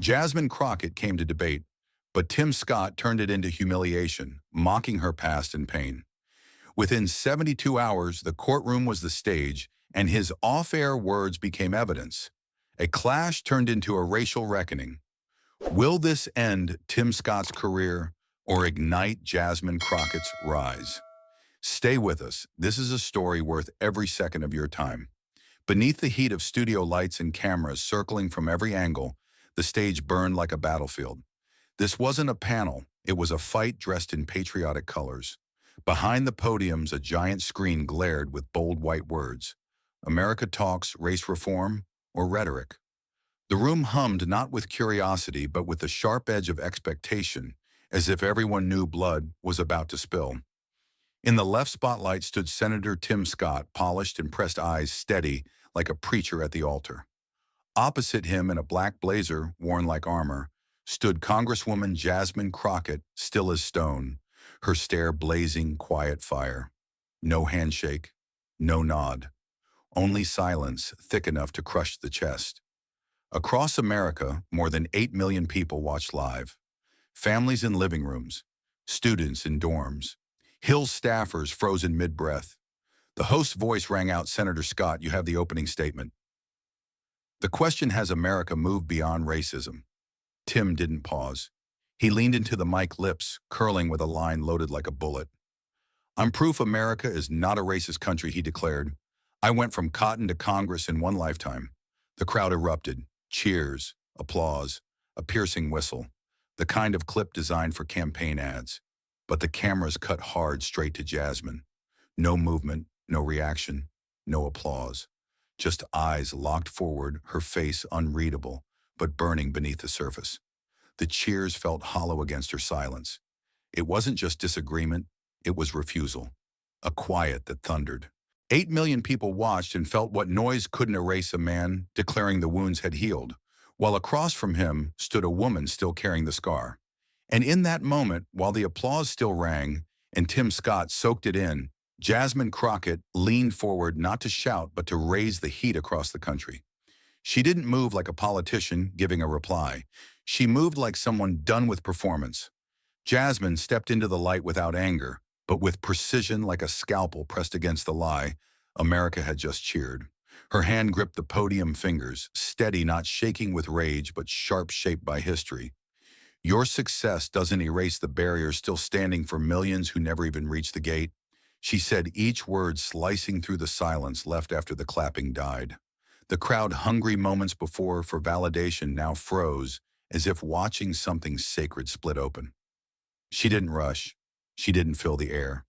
Jasmine Crockett came to debate, but Tim Scott turned it into humiliation, mocking her past and pain. Within 72 hours, the courtroom was the stage, and his off-air words became evidence. A clash turned into a racial reckoning. Will this end Tim Scott's career or ignite Jasmine Crockett's rise? Stay with us. This is a story worth every second of your time. Beneath the heat of studio lights and cameras circling from every angle, the stage burned like a battlefield. This wasn't a panel, it was a fight dressed in patriotic colors. Behind the podiums, a giant screen glared with bold white words. America talks race reform or rhetoric. The room hummed not with curiosity, but with the sharp edge of expectation, as if everyone knew blood was about to spill. In the left spotlight stood Senator Tim Scott, polished and pressed eyes steady like a preacher at the altar. Opposite him, in a black blazer worn like armor, stood Congresswoman Jasmine Crockett, still as stone, her stare blazing quiet fire. No handshake, no nod, only silence thick enough to crush the chest. Across America, more than 8 million people watched live. Families in living rooms, students in dorms, Hill staffers frozen mid-breath. The host's voice rang out, "Senator Scott, you have the opening statement." The question: has America moved beyond racism? Tim didn't pause. He leaned into the mic, lips curling with a line loaded like a bullet. "I'm proof America is not a racist country," he declared. "I went from cotton to Congress in one lifetime." The crowd erupted. Cheers, applause, a piercing whistle, the kind of clip designed for campaign ads. But the cameras cut hard straight to Jasmine. No movement, no reaction, no applause. Just eyes locked forward, her face unreadable, but burning beneath the surface. The cheers felt hollow against her silence. It wasn't just disagreement, it was refusal. A quiet that thundered. 8 million people watched and felt what noise couldn't erase: a man declaring the wounds had healed, while across from him stood a woman still carrying the scar. And in that moment, while the applause still rang and Tim Scott soaked it in, Jasmine Crockett leaned forward, not to shout, but to raise the heat across the country. She didn't move like a politician giving a reply. She moved like someone done with performance. Jasmine stepped into the light without anger, but with precision, like a scalpel pressed against the lie America had just cheered. Her hand gripped the podium fingers, steady, not shaking with rage, but sharp, shaped by history. "Your success doesn't erase the barriers still standing for millions who never even reached the gate," she said, each word slicing through the silence left after the clapping died. The crowd, hungry moments before for validation, now froze, as if watching something sacred split open. She didn't rush. She didn't fill the air.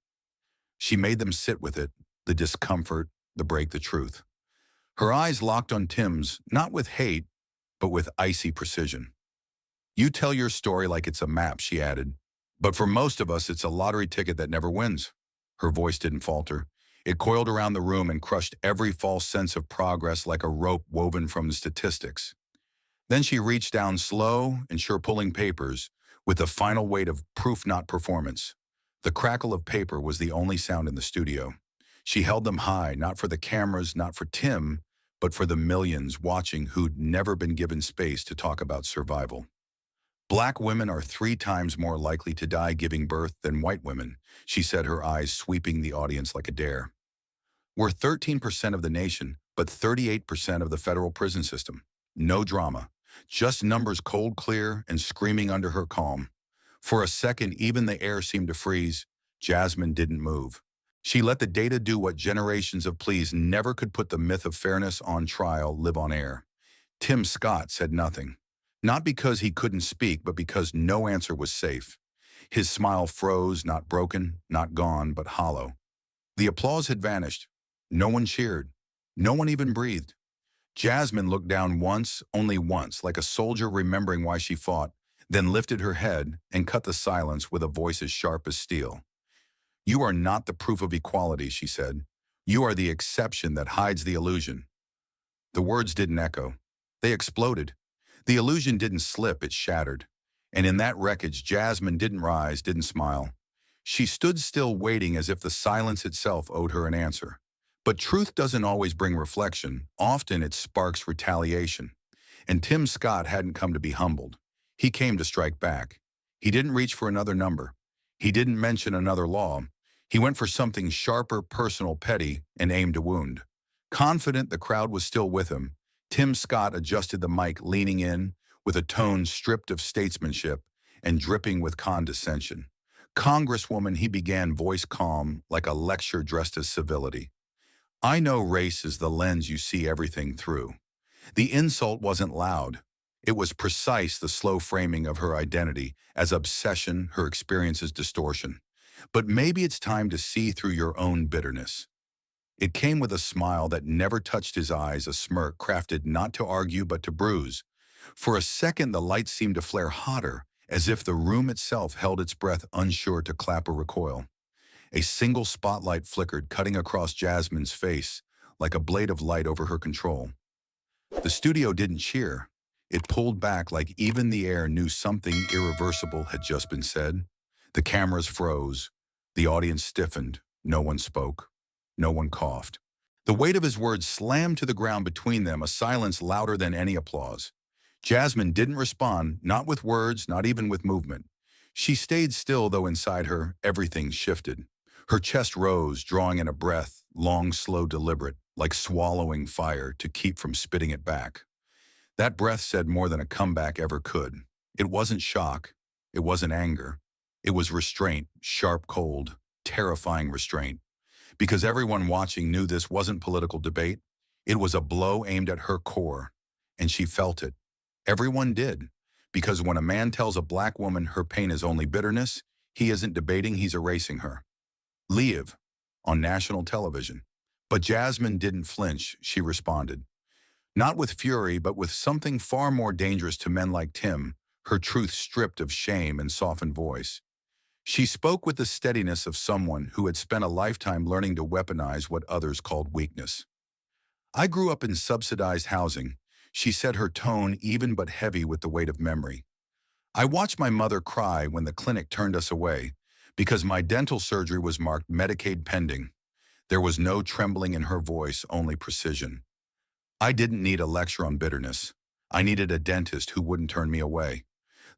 She made them sit with it, the discomfort, the break, the truth. Her eyes locked on Tim's, not with hate, but with icy precision. "You tell your story like it's a map," she added. "But for most of us, it's a lottery ticket that never wins." Her voice didn't falter. It coiled around the room and crushed every false sense of progress like a rope woven from the statistics. Then she reached down, slow and sure, pulling papers, with the final weight of proof, not performance. The crackle of paper was the only sound in the studio. She held them high, not for the cameras, not for Tim, but for the millions watching who'd never been given space to talk about survival. "Black women are 3 times more likely to die giving birth than white women," she said, her eyes sweeping the audience like a dare. "We're 13% of the nation, but 38% of the federal prison system. No drama, just numbers, cold, clear, and screaming under her calm." For a second, even the air seemed to freeze. Jasmine didn't move. She let the data do what generations of pleas never could: put the myth of fairness on trial, live on air. Tim Scott said nothing. Not because he couldn't speak, but because no answer was safe. His smile froze, not broken, not gone, but hollow. The applause had vanished. No one cheered. No one even breathed. Jasmine looked down once, only once, like a soldier remembering why she fought, then lifted her head and cut the silence with a voice as sharp as steel. "You are not the proof of equality," she said. "You are the exception that hides the illusion." The words didn't echo. They exploded. The illusion didn't slip, it shattered. And in that wreckage, Jasmine didn't rise, didn't smile. She stood still, waiting, as if the silence itself owed her an answer. But truth doesn't always bring reflection. Often it sparks retaliation. And Tim Scott hadn't come to be humbled. He came to strike back. He didn't reach for another number. He didn't mention another law. He went for something sharper, personal, petty, and aimed to wound. Confident the crowd was still with him, Tim Scott adjusted the mic, leaning in, with a tone stripped of statesmanship and dripping with condescension. "Congresswoman," he began, voice calm, like a lecture dressed as civility. "I know race is the lens you see everything through." The insult wasn't loud. It was precise, the slow framing of her identity as obsession, her experience as distortion. "But maybe it's time to see through your own bitterness." It came with a smile that never touched his eyes, a smirk crafted not to argue but to bruise. For a second, the light seemed to flare hotter, as if the room itself held its breath, unsure to clap or recoil. A single spotlight flickered, cutting across Jasmine's face like a blade of light over her control. The studio didn't cheer. It pulled back, like even the air knew something irreversible had just been said. The cameras froze. The audience stiffened. No one spoke. No one coughed. The weight of his words slammed to the ground between them, a silence louder than any applause. Jasmine didn't respond, not with words, not even with movement. She stayed still, though inside her, everything shifted. Her chest rose, drawing in a breath, long, slow, deliberate, like swallowing fire to keep from spitting it back. That breath said more than a comeback ever could. It wasn't shock. It wasn't anger. It was restraint, sharp, cold, terrifying restraint. Because everyone watching knew this wasn't political debate. It was a blow aimed at her core, and she felt it. Everyone did. Because when a man tells a black woman her pain is only bitterness, he isn't debating, he's erasing her. Leave, on national television. But Jasmine didn't flinch, she responded. Not with fury, but with something far more dangerous to men like Tim, her truth stripped of shame and softened voice. She spoke with the steadiness of someone who had spent a lifetime learning to weaponize what others called weakness. "I grew up in subsidized housing," she said, her tone even but heavy with the weight of memory. "I watched my mother cry when the clinic turned us away because my dental surgery was marked Medicaid pending." There was no trembling in her voice, only precision. "I didn't need a lecture on bitterness. I needed a dentist who wouldn't turn me away."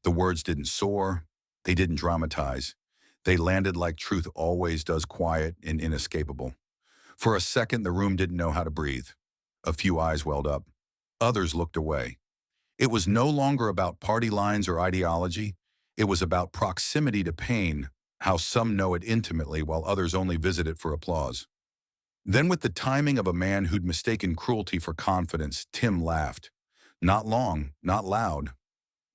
The words didn't soar. They didn't dramatize. They landed like truth always does, quiet and inescapable. For a second, the room didn't know how to breathe. A few eyes welled up. Others looked away. It was no longer about party lines or ideology. It was about proximity to pain, how some know it intimately while others only visit it for applause. Then, with the timing of a man who'd mistaken cruelty for confidence, Tim laughed. Not long, not loud,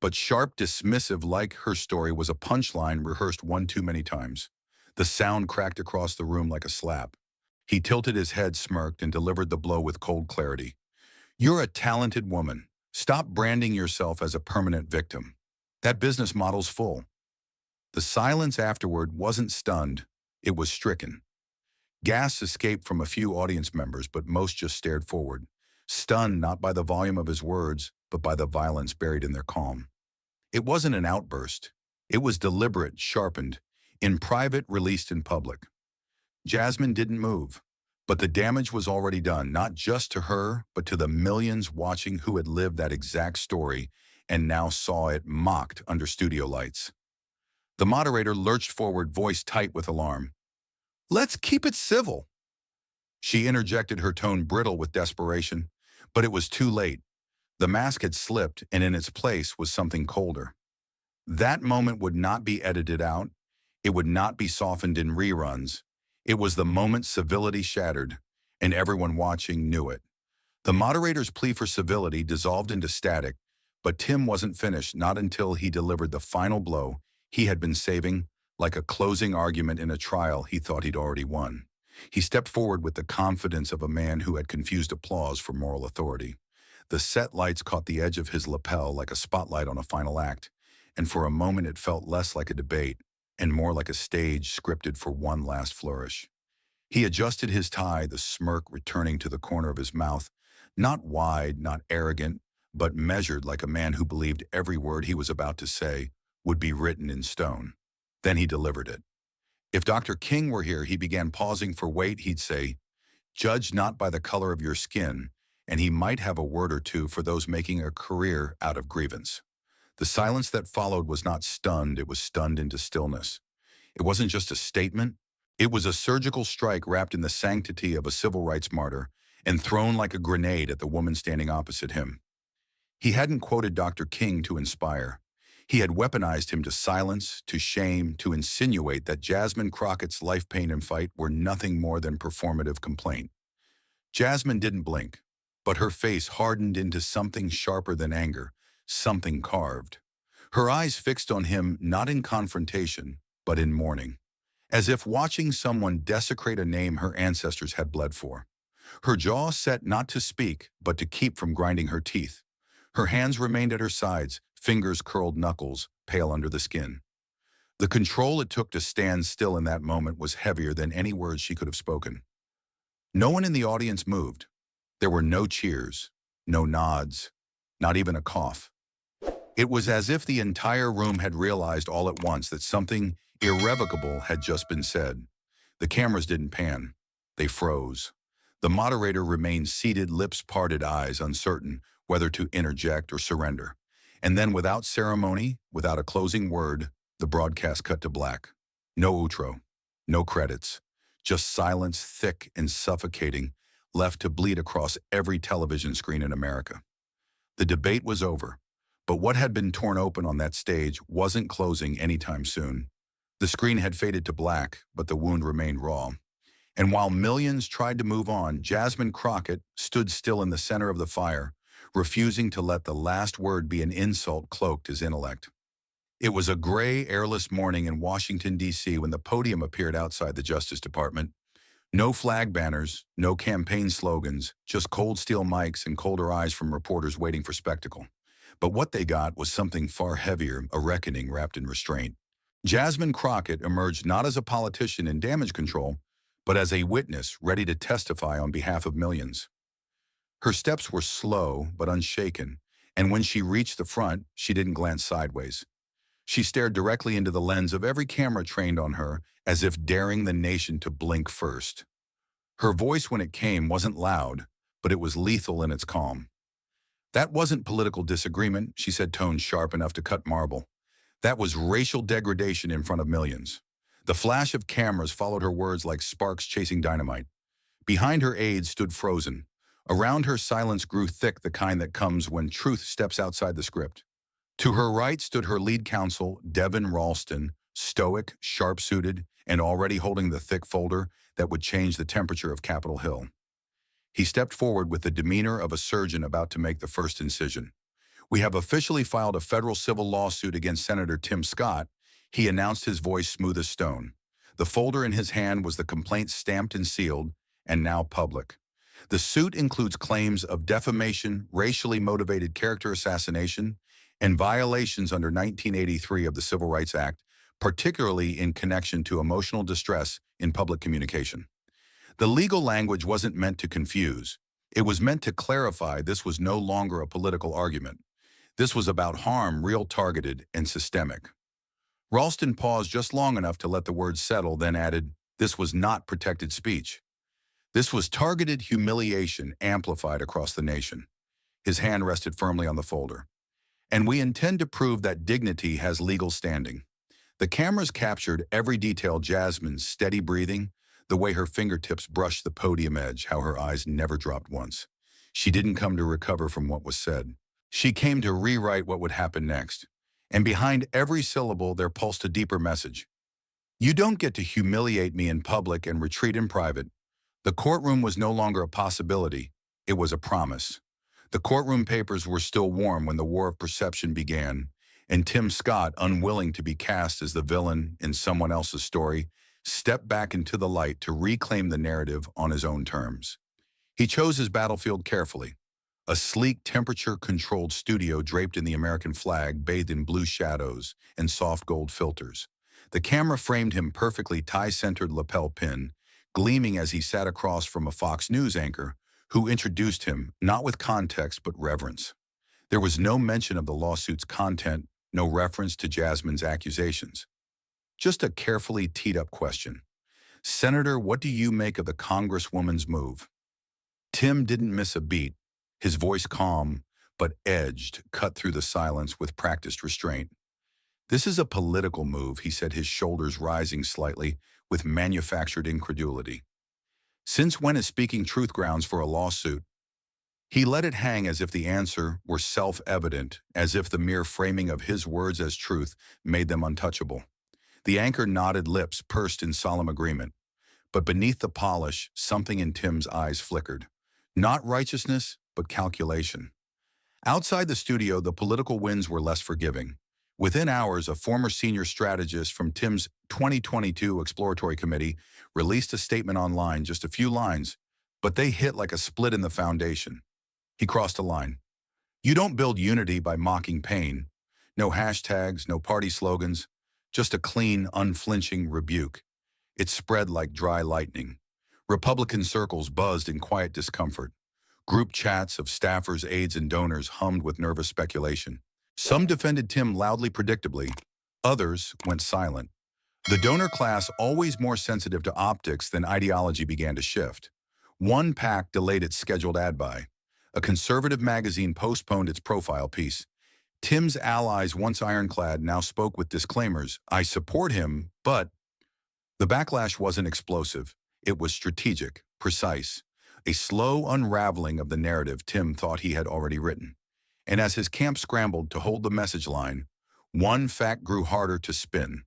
but sharp, dismissive, like her story was a punchline rehearsed one too many times. The sound cracked across the room like a slap. He tilted his head, smirked, and delivered the blow with cold clarity. "You're a talented woman. Stop branding yourself as a permanent victim. That business model's full." The silence afterward wasn't stunned. It was stricken. Gasps escaped from a few audience members, but most just stared forward, stunned not by the volume of his words, but by the violence buried in their calm. It wasn't an outburst. It was deliberate, sharpened, in private, released in public. Jasmine didn't move, but the damage was already done, not just to her, but to the millions watching who had lived that exact story and now saw it mocked under studio lights. The moderator lurched forward, voice tight with alarm. "Let's keep it civil." She interjected, her tone brittle with desperation, but it was too late. The mask had slipped, and in its place was something colder. That moment would not be edited out. It would not be softened in reruns. It was the moment civility shattered, and everyone watching knew it. The moderator's plea for civility dissolved into static, but Tim wasn't finished, not until he delivered the final blow he had been saving, like a closing argument in a trial he thought he'd already won. He stepped forward with the confidence of a man who had confused applause for moral authority. The set lights caught the edge of his lapel like a spotlight on a final act, and for a moment it felt less like a debate and more like a stage scripted for one last flourish. He adjusted his tie, the smirk returning to the corner of his mouth, not wide, not arrogant, but measured, like a man who believed every word he was about to say would be written in stone. Then he delivered it. If Dr. King were here, he began, pausing for weight, he'd say, "Judge not by the color of your skin, and he might have a word or two for those making a career out of grievance. The silence that followed was not stunned, it was stunned into stillness. It wasn't just a statement, it was a surgical strike wrapped in the sanctity of a civil rights martyr and thrown like a grenade at the woman standing opposite him. He hadn't quoted Dr. King to inspire. He had weaponized him to silence, to shame, to insinuate that Jasmine Crockett's life, pain, and fight were nothing more than performative complaint. Jasmine didn't blink, but her face hardened into something sharper than anger, something carved. Her eyes fixed on him not in confrontation, but in mourning, as if watching someone desecrate a name her ancestors had bled for. Her jaw set not to speak, but to keep from grinding her teeth. Her hands remained at her sides, fingers curled knuckles, pale under the skin. The control it took to stand still in that moment was heavier than any words she could have spoken. No one in the audience moved. There were no cheers, no nods, not even a cough. It was as if the entire room had realized all at once that something irrevocable had just been said. The cameras didn't pan. They froze. The moderator remained seated, lips parted, eyes uncertain whether to interject or surrender. And then, without ceremony, without a closing word, the broadcast cut to black. No outro, no credits, just silence, thick and suffocating, left to bleed across every television screen in America. The debate was over, but what had been torn open on that stage wasn't closing anytime soon. The screen had faded to black, but the wound remained raw. And while millions tried to move on, Jasmine Crockett stood still in the center of the fire, refusing to let the last word be an insult cloaked as intellect. It was a gray, airless morning in Washington, D.C. when the podium appeared outside the Justice Department. No flag banners, no campaign slogans, just cold steel mics and colder eyes from reporters waiting for spectacle. But what they got was something far heavier, a reckoning wrapped in restraint. Jasmine Crockett emerged not as a politician in damage control, but as a witness ready to testify on behalf of millions. Her steps were slow but unshaken, and when she reached the front, she didn't glance sideways. She stared directly into the lens of every camera trained on her, as if daring the nation to blink first. Her voice, when it came, wasn't loud, but it was lethal in its calm. That wasn't political disagreement, she said, tone sharp enough to cut marble. That was racial degradation in front of millions. The flash of cameras followed her words like sparks chasing dynamite. Behind her aides stood frozen. Around her, silence grew thick, the kind that comes when truth steps outside the script. To her right stood her lead counsel, Devin Ralston, stoic, sharp-suited, and already holding the thick folder that would change the temperature of Capitol Hill. He stepped forward with the demeanor of a surgeon about to make the first incision. "We have officially filed a federal civil lawsuit against Senator Tim Scott," he announced, his voice smooth as stone. The folder in his hand was the complaint stamped and sealed, and now public. The suit includes claims of defamation, racially motivated character assassination, and violations under 1983 of the Civil Rights Act, particularly in connection to emotional distress in public communication. The legal language wasn't meant to confuse. It was meant to clarify this was no longer a political argument. This was about harm, real, targeted, and systemic. Ralston paused just long enough to let the words settle, then added, "This was not protected speech. This was targeted humiliation amplified across the nation." His hand rested firmly on the folder. "And we intend to prove that dignity has legal standing." The cameras captured every detail: Jasmine's steady breathing, the way her fingertips brushed the podium edge, how her eyes never dropped once. She didn't come to recover from what was said. She came to rewrite what would happen next. And behind every syllable there pulsed a deeper message. "You don't get to humiliate me in public and retreat in private." The courtroom was no longer a possibility, it was a promise. The courtroom papers were still warm when the war of perception began, and Tim Scott, unwilling to be cast as the villain in someone else's story, stepped back into the light to reclaim the narrative on his own terms. He chose his battlefield carefully. A sleek, temperature-controlled studio draped in the American flag, bathed in blue shadows and soft gold filters. The camera framed him perfectly, tie-centered lapel pin, gleaming as he sat across from a Fox News anchor who introduced him, not with context but reverence. There was no mention of the lawsuit's content, no reference to Jasmine's accusations. Just a carefully teed-up question. "Senator, what do you make of the Congresswoman's move?" Tim didn't miss a beat. his voice calm but edged, cut through the silence with practiced restraint. "This is a political move," he said, his shoulders rising slightly with manufactured incredulity. "Since when is speaking truth grounds for a lawsuit?" He let it hang as if the answer were self-evident, as if the mere framing of his words as truth made them untouchable. The anchor nodded, lips pursed in solemn agreement. But beneath the polish, something in Tim's eyes flickered. Not righteousness, but calculation. Outside the studio, the political winds were less forgiving. Within hours, a former senior strategist from Tim's 2022 exploratory committee released a statement online, just a few lines, but they hit like a split in the foundation. He crossed a line. "You don't build unity by mocking pain. No hashtags, no party slogans, just a clean, unflinching rebuke." It spread like dry lightning. Republican circles buzzed in quiet discomfort. Group chats of staffers, aides, and donors hummed with nervous speculation. Some defended Tim loudly, predictably. Others went silent. The donor class, always more sensitive to optics than ideology, began to shift. One PAC delayed its scheduled ad buy. A conservative magazine postponed its profile piece. Tim's allies, once ironclad, now spoke with disclaimers. "I support him, but..." The backlash wasn't explosive. It was strategic, precise. A slow unraveling of the narrative Tim thought he had already written. And as his camp scrambled to hold the message line, one fact grew harder to spin.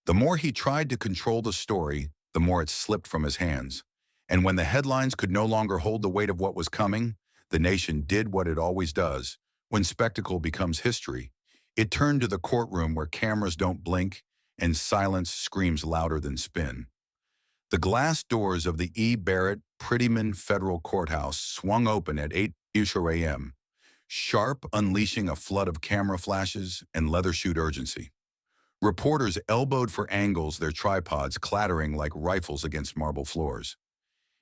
The more he tried to control the story, the more it slipped from his hands. And when the headlines could no longer hold the weight of what was coming, the nation did what it always does. When spectacle becomes history, it turned to the courtroom where cameras don't blink and silence screams louder than spin. The glass doors of the E. Barrett Prettyman Federal Courthouse swung open at 8 a.m., sharp, unleashing a flood of camera flashes and leather shoot urgency. Reporters elbowed for angles, their tripods clattering like rifles against marble floors.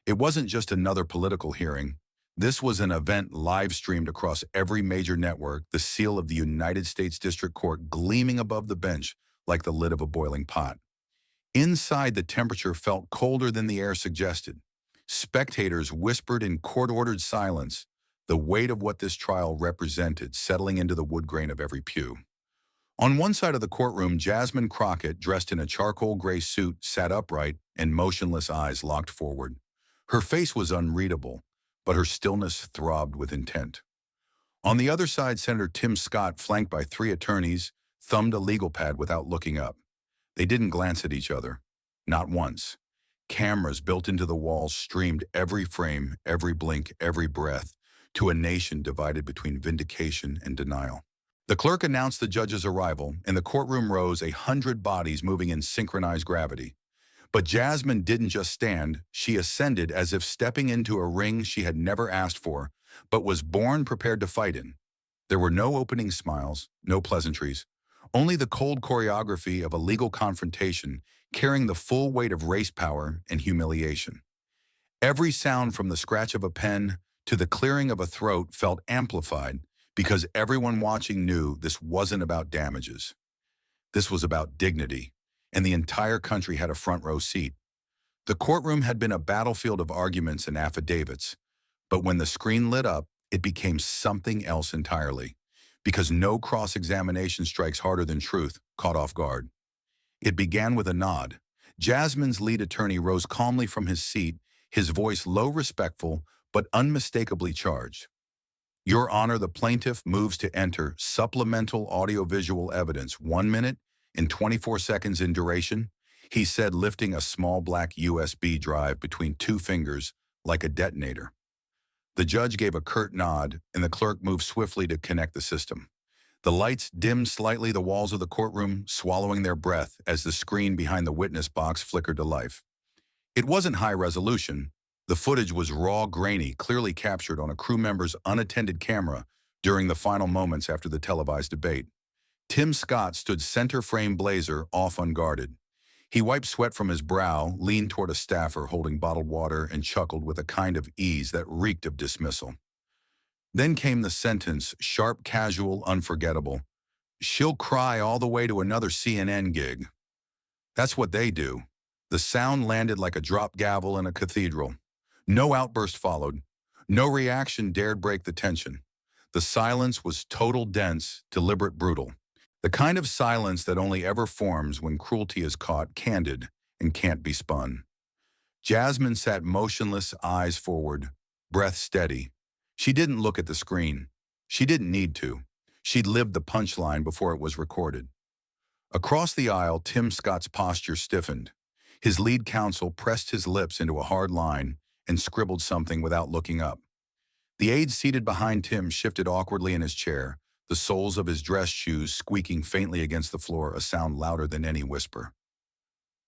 It wasn't just another political hearing. This was an event live-streamed across every major network, the seal of the United States District Court gleaming above the bench like the lid of a boiling pot. Inside, the temperature felt colder than the air suggested. Spectators whispered in court-ordered silence, the weight of what this trial represented settling into the wood grain of every pew. On one side of the courtroom, Jasmine Crockett, dressed in a charcoal gray suit, sat upright and motionless, eyes locked forward. Her face was unreadable, but her stillness throbbed with intent. On the other side, Senator Tim Scott, flanked by 3 attorneys, thumbed a legal pad without looking up. They didn't glance at each other. Not once. Cameras built into the walls streamed every frame, every blink, every breath, to a nation divided between vindication and denial. The clerk announced the judge's arrival, and the courtroom rose, 100 bodies moving in synchronized gravity. But Jasmine didn't just stand, she ascended as if stepping into a ring she had never asked for, but was born prepared to fight in. There were no opening smiles, no pleasantries, only the cold choreography of a legal confrontation carrying the full weight of race power and humiliation. Every sound, from the scratch of a pen to the clearing of a throat, felt amplified because everyone watching knew this wasn't about damages. This was about dignity, and the entire country had a front row seat. The courtroom had been a battlefield of arguments and affidavits, but when the screen lit up, it became something else entirely, because no cross-examination strikes harder than truth, caught off guard. It began with a nod. Jasmine's lead attorney rose calmly from his seat, his voice low, respectful, but unmistakably charged. "Your Honor, the plaintiff moves to enter supplemental audiovisual evidence, 1 minute and 24 seconds in duration," he said, lifting a small black USB drive between 2 fingers like a detonator. The judge gave a curt nod, and the clerk moved swiftly to connect the system. The lights dimmed slightly, the walls of the courtroom swallowing their breath as the screen behind the witness box flickered to life. It wasn't high resolution. The footage was raw, grainy, clearly captured on a crew member's unattended camera during the final moments after the televised debate. Tim Scott stood center frame, blazer off, unguarded. He wiped sweat from his brow, leaned toward a staffer holding bottled water, and chuckled with a kind of ease that reeked of dismissal. Then came the sentence, sharp, casual, unforgettable. "She'll cry all the way to another CNN gig." That's what they do. The sound landed like a drop gavel in a cathedral. No outburst followed. No reaction dared break the tension. The silence was total, dense, deliberate, brutal. The kind of silence that only ever forms when cruelty is caught candid and can't be spun. Jasmine sat motionless, eyes forward, breath steady. She didn't look at the screen. She didn't need to. She'd lived the punchline before it was recorded. Across the aisle, Tim Scott's posture stiffened. His lead counsel pressed his lips into a hard line and scribbled something without looking up. The aide seated behind Tim shifted awkwardly in his chair, the soles of his dress shoes squeaking faintly against the floor, a sound louder than any whisper.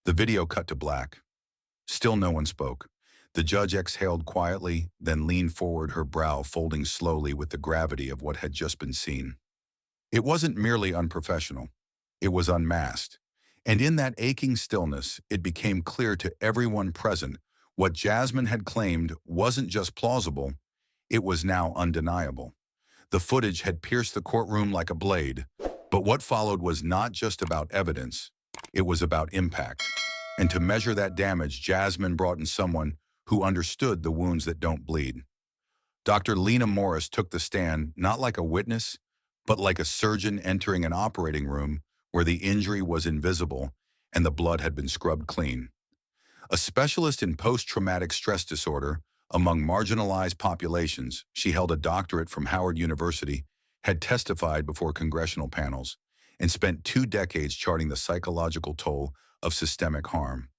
The video cut to black. Still no one spoke. The judge exhaled quietly, then leaned forward, her brow folding slowly with the gravity of what had just been seen. It wasn't merely unprofessional. It was unmasked. And in that aching stillness, it became clear to everyone present what Jasmine had claimed wasn't just plausible, it was now undeniable. The footage had pierced the courtroom like a blade, but what followed was not just about evidence, it was about impact. And to measure that damage, Jasmine brought in someone who understood the wounds that don't bleed. Dr. Lena Morris took the stand not like a witness, but like a surgeon entering an operating room where the injury was invisible and the blood had been scrubbed clean. A specialist in post-traumatic stress disorder among marginalized populations, she held a doctorate from Howard University, had testified before congressional panels, and spent 2 decades charting the psychological toll of systemic harm.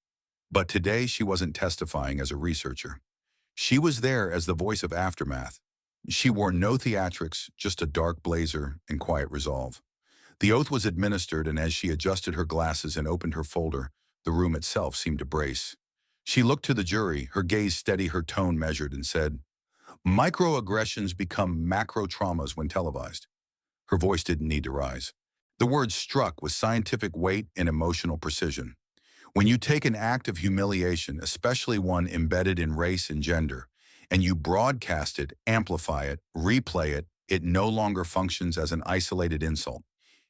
But today she wasn't testifying as a researcher. She was there as the voice of aftermath. She wore no theatrics, just a dark blazer and quiet resolve. The oath was administered, and as she adjusted her glasses and opened her folder, the room itself seemed to brace. She looked to the jury, her gaze steady, her tone measured, and said, "Microaggressions become macro traumas when televised." Her voice didn't need to rise. The words struck with scientific weight and emotional precision. When you take an act of humiliation, especially one embedded in race and gender, and you broadcast it, amplify it, replay it, it no longer functions as an isolated insult.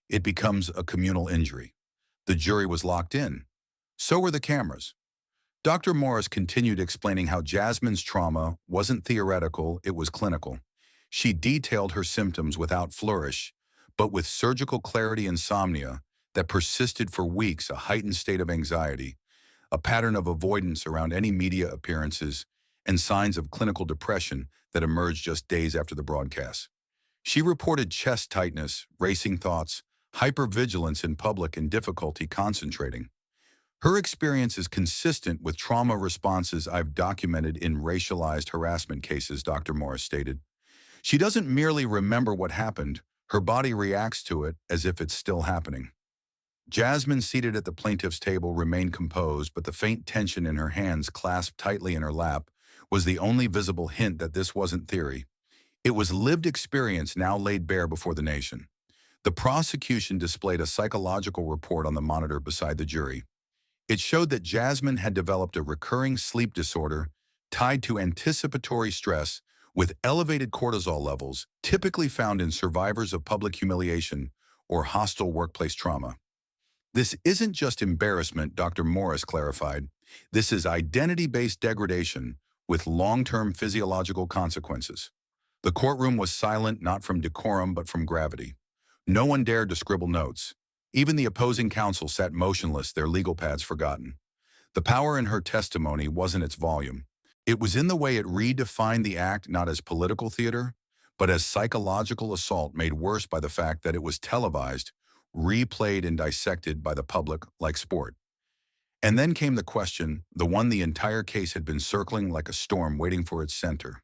It becomes a communal injury. The jury was locked in. So were the cameras. Dr. Morris continued explaining how Jasmine's trauma wasn't theoretical, it was clinical. She detailed her symptoms without flourish, but with surgical clarity: insomnia that persisted for weeks, a heightened state of anxiety, a pattern of avoidance around any media appearances, and signs of clinical depression that emerged just days after the broadcast. She reported chest tightness, racing thoughts, hypervigilance in public, and difficulty concentrating. Her experience is consistent with trauma responses I've documented in racialized harassment cases, Dr. Morris stated. She doesn't merely remember what happened, her body reacts to it as if it's still happening. Jasmine, seated at the plaintiff's table, remained composed, but the faint tension in her hands clasped tightly in her lap was the only visible hint that this wasn't theory. It was lived experience now laid bare before the nation. The prosecution displayed a psychological report on the monitor beside the jury. It showed that Jasmine had developed a recurring sleep disorder tied to anticipatory stress with elevated cortisol levels typically found in survivors of public humiliation or hostile workplace trauma. This isn't just embarrassment, Dr. Morris clarified. This is identity-based degradation with long-term physiological consequences. The courtroom was silent, not from decorum but from gravity. No one dared to scribble notes. Even the opposing counsel sat motionless, their legal pads forgotten. The power in her testimony wasn't its volume. It was in the way it redefined the act not as political theater, but as psychological assault made worse by the fact that it was televised, replayed and dissected by the public like sport. And then came the question, the one the entire case had been circling like a storm waiting for its center.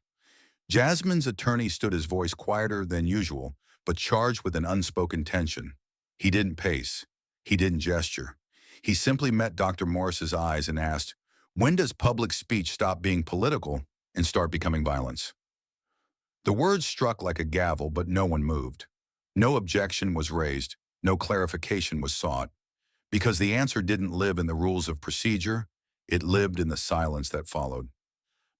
Jasmine's attorney stood, his voice quieter than usual, but charged with an unspoken tension. He didn't pace. He didn't gesture. He simply met Dr. Morris's eyes and asked, "When does public speech stop being political and start becoming violence?" The words struck like a gavel, but no one moved. No objection was raised. No clarification was sought. Because the answer didn't live in the rules of procedure, it lived in the silence that followed.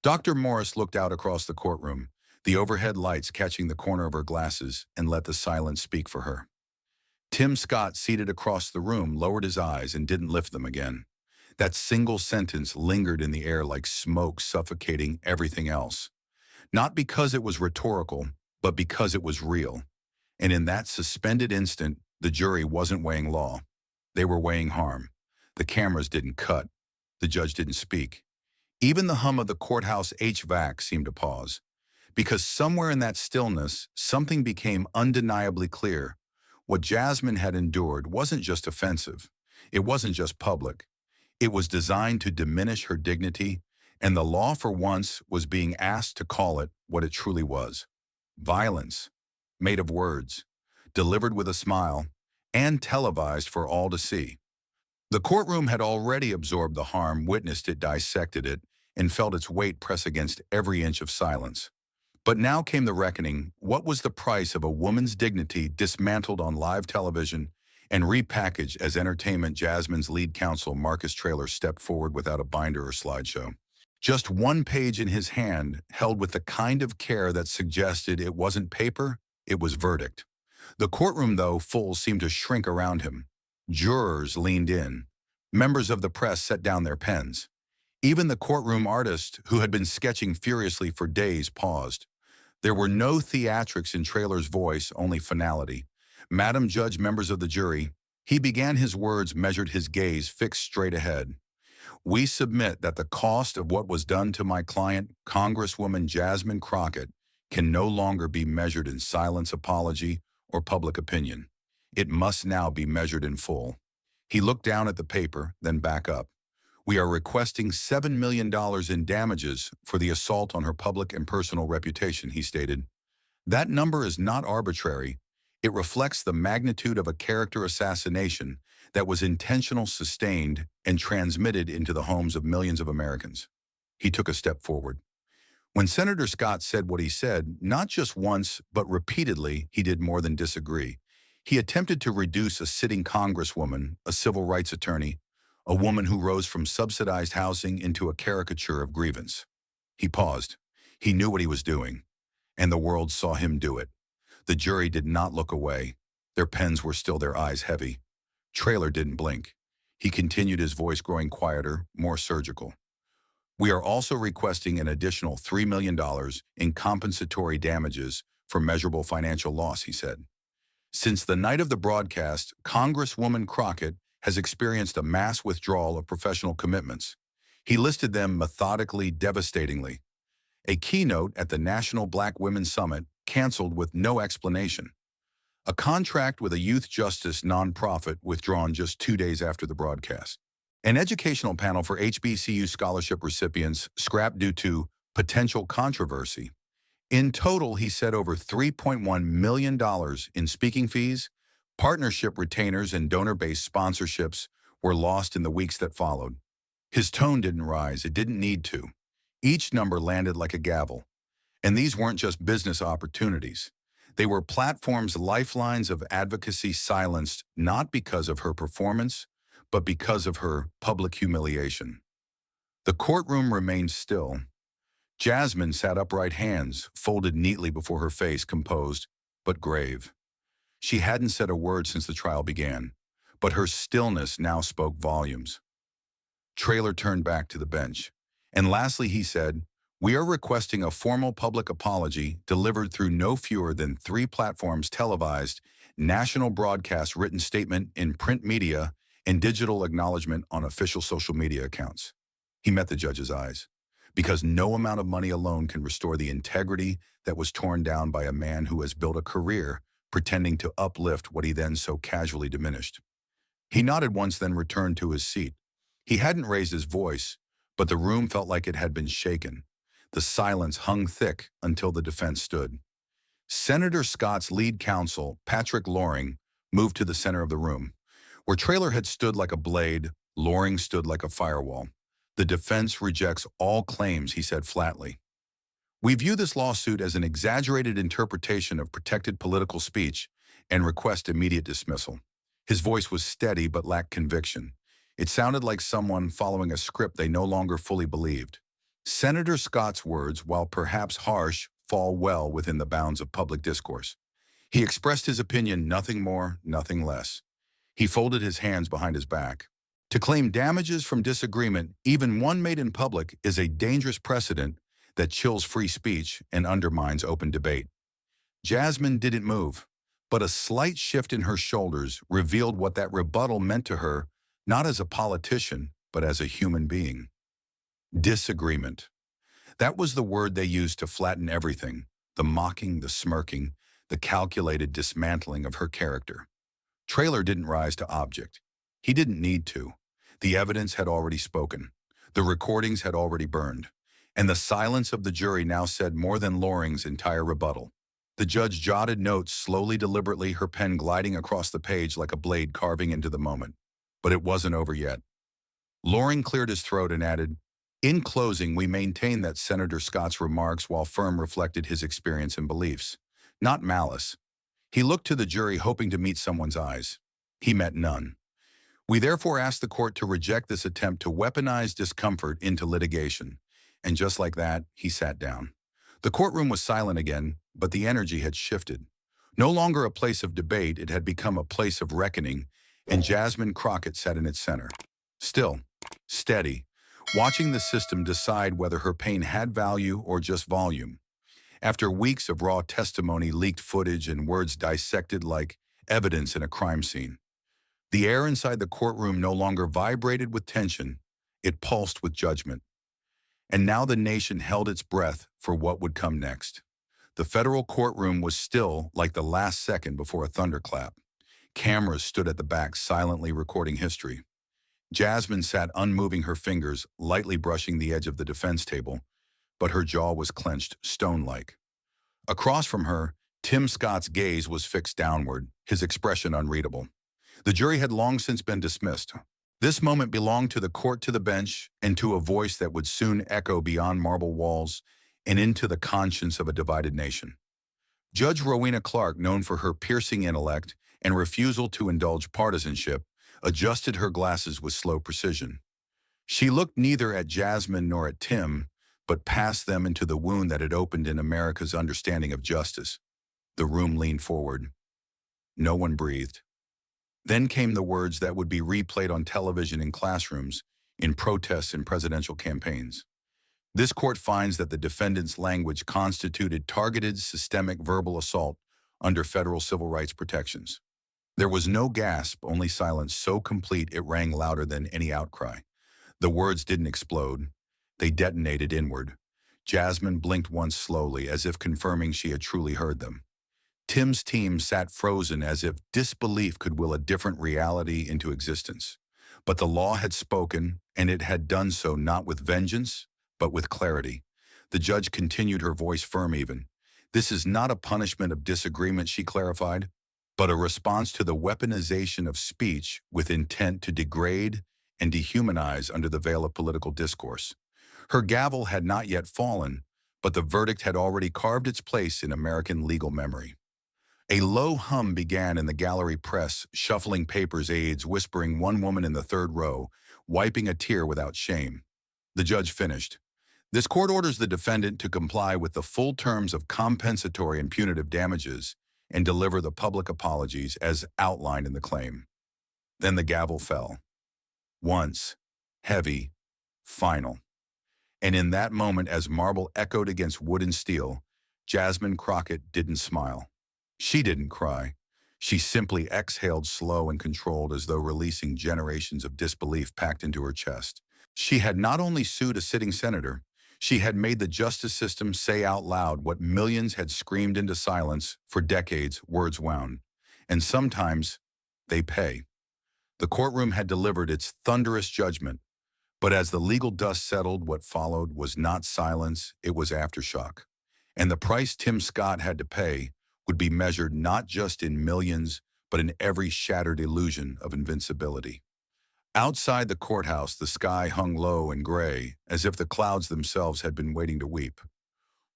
Dr. Morris looked out across the courtroom, the overhead lights catching the corner of her glasses, and let the silence speak for her. Tim Scott, seated across the room, lowered his eyes and didn't lift them again. That single sentence lingered in the air like smoke suffocating everything else. Not because it was rhetorical, but because it was real. And in that suspended instant, the jury wasn't weighing law. They were weighing harm. The cameras didn't cut. The judge didn't speak. Even the hum of the courthouse HVAC seemed to pause. Because somewhere in that stillness, something became undeniably clear. What Jasmine had endured wasn't just offensive. It wasn't just public. It was designed to diminish her dignity, and the law for once was being asked to call it what it truly was. Violence, made of words, delivered with a smile, and televised for all to see. The courtroom had already absorbed the harm, witnessed it, dissected it, and felt its weight press against every inch of silence. But now came the reckoning. What was the price of a woman's dignity dismantled on live television and repackaged as entertainment? Jasmine's lead counsel, Marcus Traylor, stepped forward without a binder or slideshow. Just one page in his hand, held with the kind of care that suggested it wasn't paper, it was verdict. The courtroom, though full, seemed to shrink around him. Jurors leaned in. Members of the press set down their pens. Even the courtroom artist, who had been sketching furiously for days, paused. There were no theatrics in Traylor's voice, only finality. Madam Judge, members of the jury, he began, his words measured, his gaze fixed straight ahead. We submit that the cost of what was done to my client, Congresswoman Jasmine Crockett, can no longer be measured in silence, apology, or public opinion. It must now be measured in full. He looked down at the paper, then back up. We are requesting $7 million in damages for the assault on her public and personal reputation, he stated. That number is not arbitrary. It reflects the magnitude of a character assassination that was intentional, sustained, and transmitted into the homes of millions of Americans. He took a step forward. When Senator Scott said what he said, not just once, but repeatedly, he did more than disagree. He attempted to reduce a sitting congresswoman, a civil rights attorney, a woman who rose from subsidized housing, into a caricature of grievance. He paused. He knew what he was doing, and the world saw him do it. The jury did not look away. Their pens were still, their eyes heavy. Traylor didn't blink. He continued, his voice growing quieter, more surgical. We are also requesting an additional $3 million in compensatory damages for measurable financial loss, he said. Since the night of the broadcast, Congresswoman Crockett has experienced a mass withdrawal of professional commitments. He listed them methodically, devastatingly. A keynote at the National Black Women's Summit canceled with no explanation. A contract with a youth justice nonprofit withdrawn just 2 days after the broadcast. An educational panel for HBCU scholarship recipients scrapped due to potential controversy. In total, he said, over $3.1 million in speaking fees, partnership retainers, and donor-based sponsorships were lost in the weeks that followed. His tone didn't rise. It didn't need to. Each number landed like a gavel. And these weren't just business opportunities. They were platforms, lifelines of advocacy silenced not because of her performance, but because of her public humiliation. The courtroom remained still. Jasmine sat upright, hands folded neatly before her face, composed but grave. She hadn't said a word since the trial began, but her stillness now spoke volumes. Traylor turned back to the bench, and lastly he said, "We are requesting a formal public apology delivered through no fewer than 3 platforms: televised, national broadcast, written statement in print media, and digital acknowledgement on official social media accounts." He met the judge's eyes. Because no amount of money alone can restore the integrity that was torn down by a man who has built a career pretending to uplift what he then so casually diminished. He nodded once, then returned to his seat. He hadn't raised his voice, but the room felt like it had been shaken. The silence hung thick until the defense stood. Senator Scott's lead counsel, Patrick Loring, moved to the center of the room. Where Traylor had stood like a blade, Loring stood like a firewall. The defense rejects all claims, he said flatly. We view this lawsuit as an exaggerated interpretation of protected political speech and request immediate dismissal. His voice was steady but lacked conviction. It sounded like someone following a script they no longer fully believed. Senator Scott's words, while perhaps harsh, fall well within the bounds of public discourse. He expressed his opinion, nothing more, nothing less. He folded his hands behind his back. To claim damages from disagreement, even one made in public, is a dangerous precedent that chills free speech and undermines open debate. Jasmine didn't move, but a slight shift in her shoulders revealed what that rebuttal meant to her, not as a politician, but as a human being. Disagreement. That was the word they used to flatten everything, the mocking, the smirking, the calculated dismantling of her character. Traylor didn't rise to object. He didn't need to. The evidence had already spoken. The recordings had already burned. And the silence of the jury now said more than Loring's entire rebuttal. The judge jotted notes slowly, deliberately, her pen gliding across the page like a blade carving into the moment. But it wasn't over yet. Loring cleared his throat and added, "In closing, we maintain that Senator Scott's remarks, while firm, reflected his experience and beliefs, not malice." He looked to the jury, hoping to meet someone's eyes. He met none. "We therefore ask the court to reject this attempt to weaponize discomfort into litigation." And just like that, he sat down. The courtroom was silent again, but the energy had shifted. No longer a place of debate, it had become a place of reckoning, and Jasmine Crockett sat in its center. Still, steady, watching the system decide whether her pain had value or just volume. After weeks of raw testimony, leaked footage, and words dissected like evidence in a crime scene, the air inside the courtroom no longer vibrated with tension, it pulsed with judgment. And now the nation held its breath for what would come next. The federal courtroom was still like the last second before a thunderclap. Cameras stood at the back, silently recording history. Jasmine sat unmoving, her fingers lightly brushing the edge of the defense table, but her jaw was clenched, stone-like. Across from her, Tim Scott's gaze was fixed downward, his expression unreadable. The jury had long since been dismissed. This moment belonged to the court, to the bench, and to a voice that would soon echo beyond marble walls and into the conscience of a divided nation. Judge Rowena Clark, known for her piercing intellect and refusal to indulge partisanship, adjusted her glasses with slow precision. She looked neither at Jasmine nor at Tim, but past them into the wound that had opened in America's understanding of justice. The room leaned forward. No one breathed. Then came the words that would be replayed on television, in classrooms, in protests and presidential campaigns. This court finds that the defendant's language constituted targeted, systemic verbal assault under federal civil rights protections. There was no gasp, only silence so complete it rang louder than any outcry. The words didn't explode. They detonated inward. Jasmine blinked once slowly, as if confirming she had truly heard them. Tim's team sat frozen, as if disbelief could will a different reality into existence. But the law had spoken, and it had done so not with vengeance, but with clarity. The judge continued, her voice firm even. "This is not a punishment of disagreement," she clarified, "but a response to the weaponization of speech with intent to degrade and dehumanize under the veil of political discourse." Her gavel had not yet fallen, but the verdict had already carved its place in American legal memory. A low hum began in the gallery press, shuffling papers, aides whispering, one woman in the third row, wiping a tear without shame. The judge finished. "This court orders the defendant to comply with the full terms of compensatory and punitive damages and deliver the public apologies as outlined in the claim." Then the gavel fell. Once, heavy, final. And in that moment, as marble echoed against wood and steel, Jasmine Crockett didn't smile. She didn't cry. She simply exhaled, slow and controlled, as though releasing generations of disbelief packed into her chest. She had not only sued a sitting senator, she had made the justice system say out loud what millions had screamed into silence for decades, words wound. And sometimes they pay. The courtroom had delivered its thunderous judgment, but as the legal dust settled, what followed was not silence, it was aftershock. And the price Tim Scott had to pay would be measured not just in millions, but in every shattered illusion of invincibility. Outside the courthouse, the sky hung low and gray, as if the clouds themselves had been waiting to weep.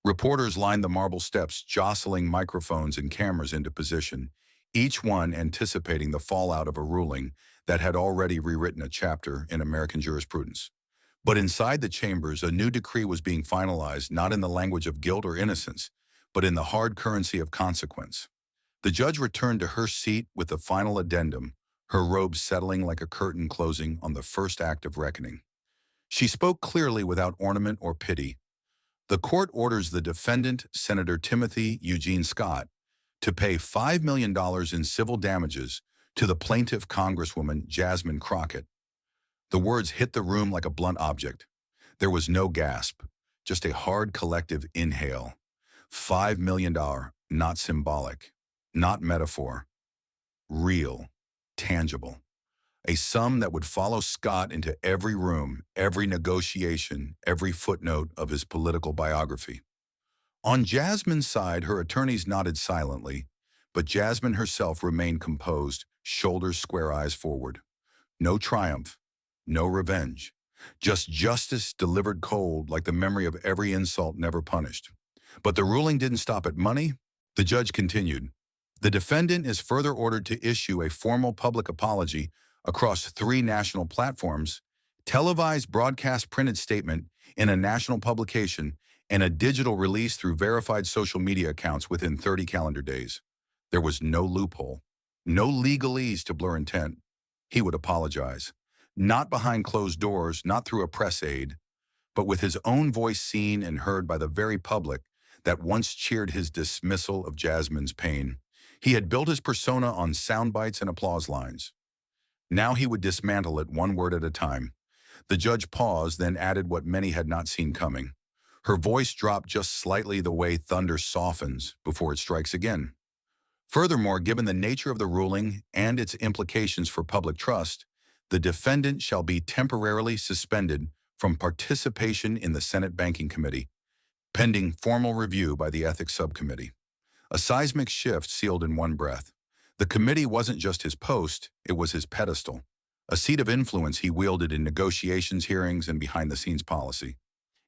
Reporters lined the marble steps, jostling microphones and cameras into position, each one anticipating the fallout of a ruling that had already rewritten a chapter in American jurisprudence. But inside the chambers, a new decree was being finalized, not in the language of guilt or innocence, but in the hard currency of consequence. The judge returned to her seat with the final addendum, her robes settling like a curtain closing on the first act of reckoning. She spoke clearly, without ornament or pity. The court orders the defendant, Senator Timothy Eugene Scott, to pay $5 million in civil damages to the plaintiff Congresswoman Jasmine Crockett. The words hit the room like a blunt object. There was no gasp, just a hard collective inhale. $5 million, not symbolic, not metaphor, real, tangible. A sum that would follow Scott into every room, every negotiation, every footnote of his political biography. On Jasmine's side, her attorneys nodded silently, but Jasmine herself remained composed, shoulders square, eyes forward. No triumph, no revenge, just justice delivered cold like the memory of every insult never punished. But the ruling didn't stop at money. The judge continued. The defendant is further ordered to issue a formal public apology across 3 national platforms, televised broadcast printed statement in a national publication, and a digital release through verified social media accounts within 30 calendar days. There was no loophole, no legalese to blur intent. He would apologize. Not behind closed doors, not through a press aid, but with his own voice seen and heard by the very public that once cheered his dismissal of Jasmine's pain. He had built his persona on sound bites and applause lines. Now he would dismantle it one word at a time. The judge paused, then added what many had not seen coming. Her voice dropped just slightly the way thunder softens before it strikes again. Furthermore, given the nature of the ruling and its implications for public trust, the defendant shall be temporarily suspended from participation in the Senate Banking Committee, pending formal review by the Ethics Subcommittee. A seismic shift sealed in one breath. The committee wasn't just his post, it was his pedestal, a seat of influence he wielded in negotiations, hearings, and behind-the-scenes policy.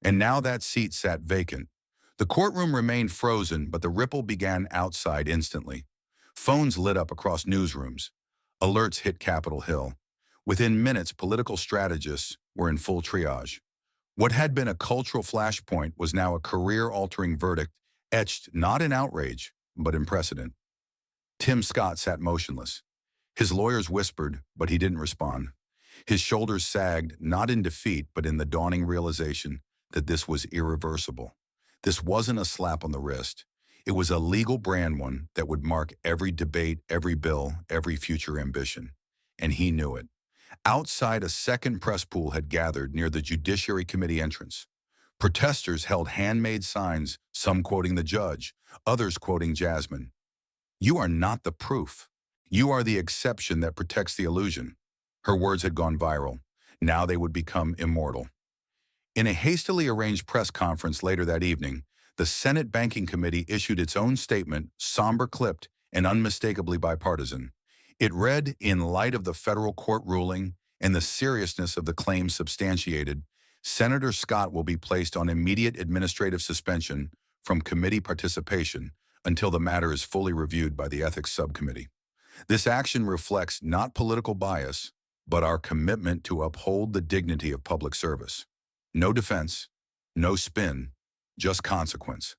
And now that seat sat vacant. The courtroom remained frozen, but the ripple began outside instantly. Phones lit up across newsrooms. Alerts hit Capitol Hill. Within minutes, political strategists were in full triage. What had been a cultural flashpoint was now a career-altering verdict, etched not in outrage, but in precedent. Tim Scott sat motionless. His lawyers whispered, but he didn't respond. His shoulders sagged, not in defeat, but in the dawning realization that this was irreversible. This wasn't a slap on the wrist. It was a legal brand one that would mark every debate, every bill, every future ambition. And he knew it. Outside, a second press pool had gathered near the Judiciary Committee entrance. Protesters held handmade signs, some quoting the judge, others quoting Jasmine. "You are not the proof. You are the exception that protects the illusion." Her words had gone viral. Now they would become immortal. In a hastily arranged press conference later that evening, the Senate Banking Committee issued its own statement, somber, clipped, and unmistakably bipartisan. It read, in light of the federal court ruling and the seriousness of the claims substantiated, Senator Scott will be placed on immediate administrative suspension from committee participation until the matter is fully reviewed by the Ethics Subcommittee. This action reflects not political bias, but our commitment to uphold the dignity of public service. No defense, no spin, just consequence.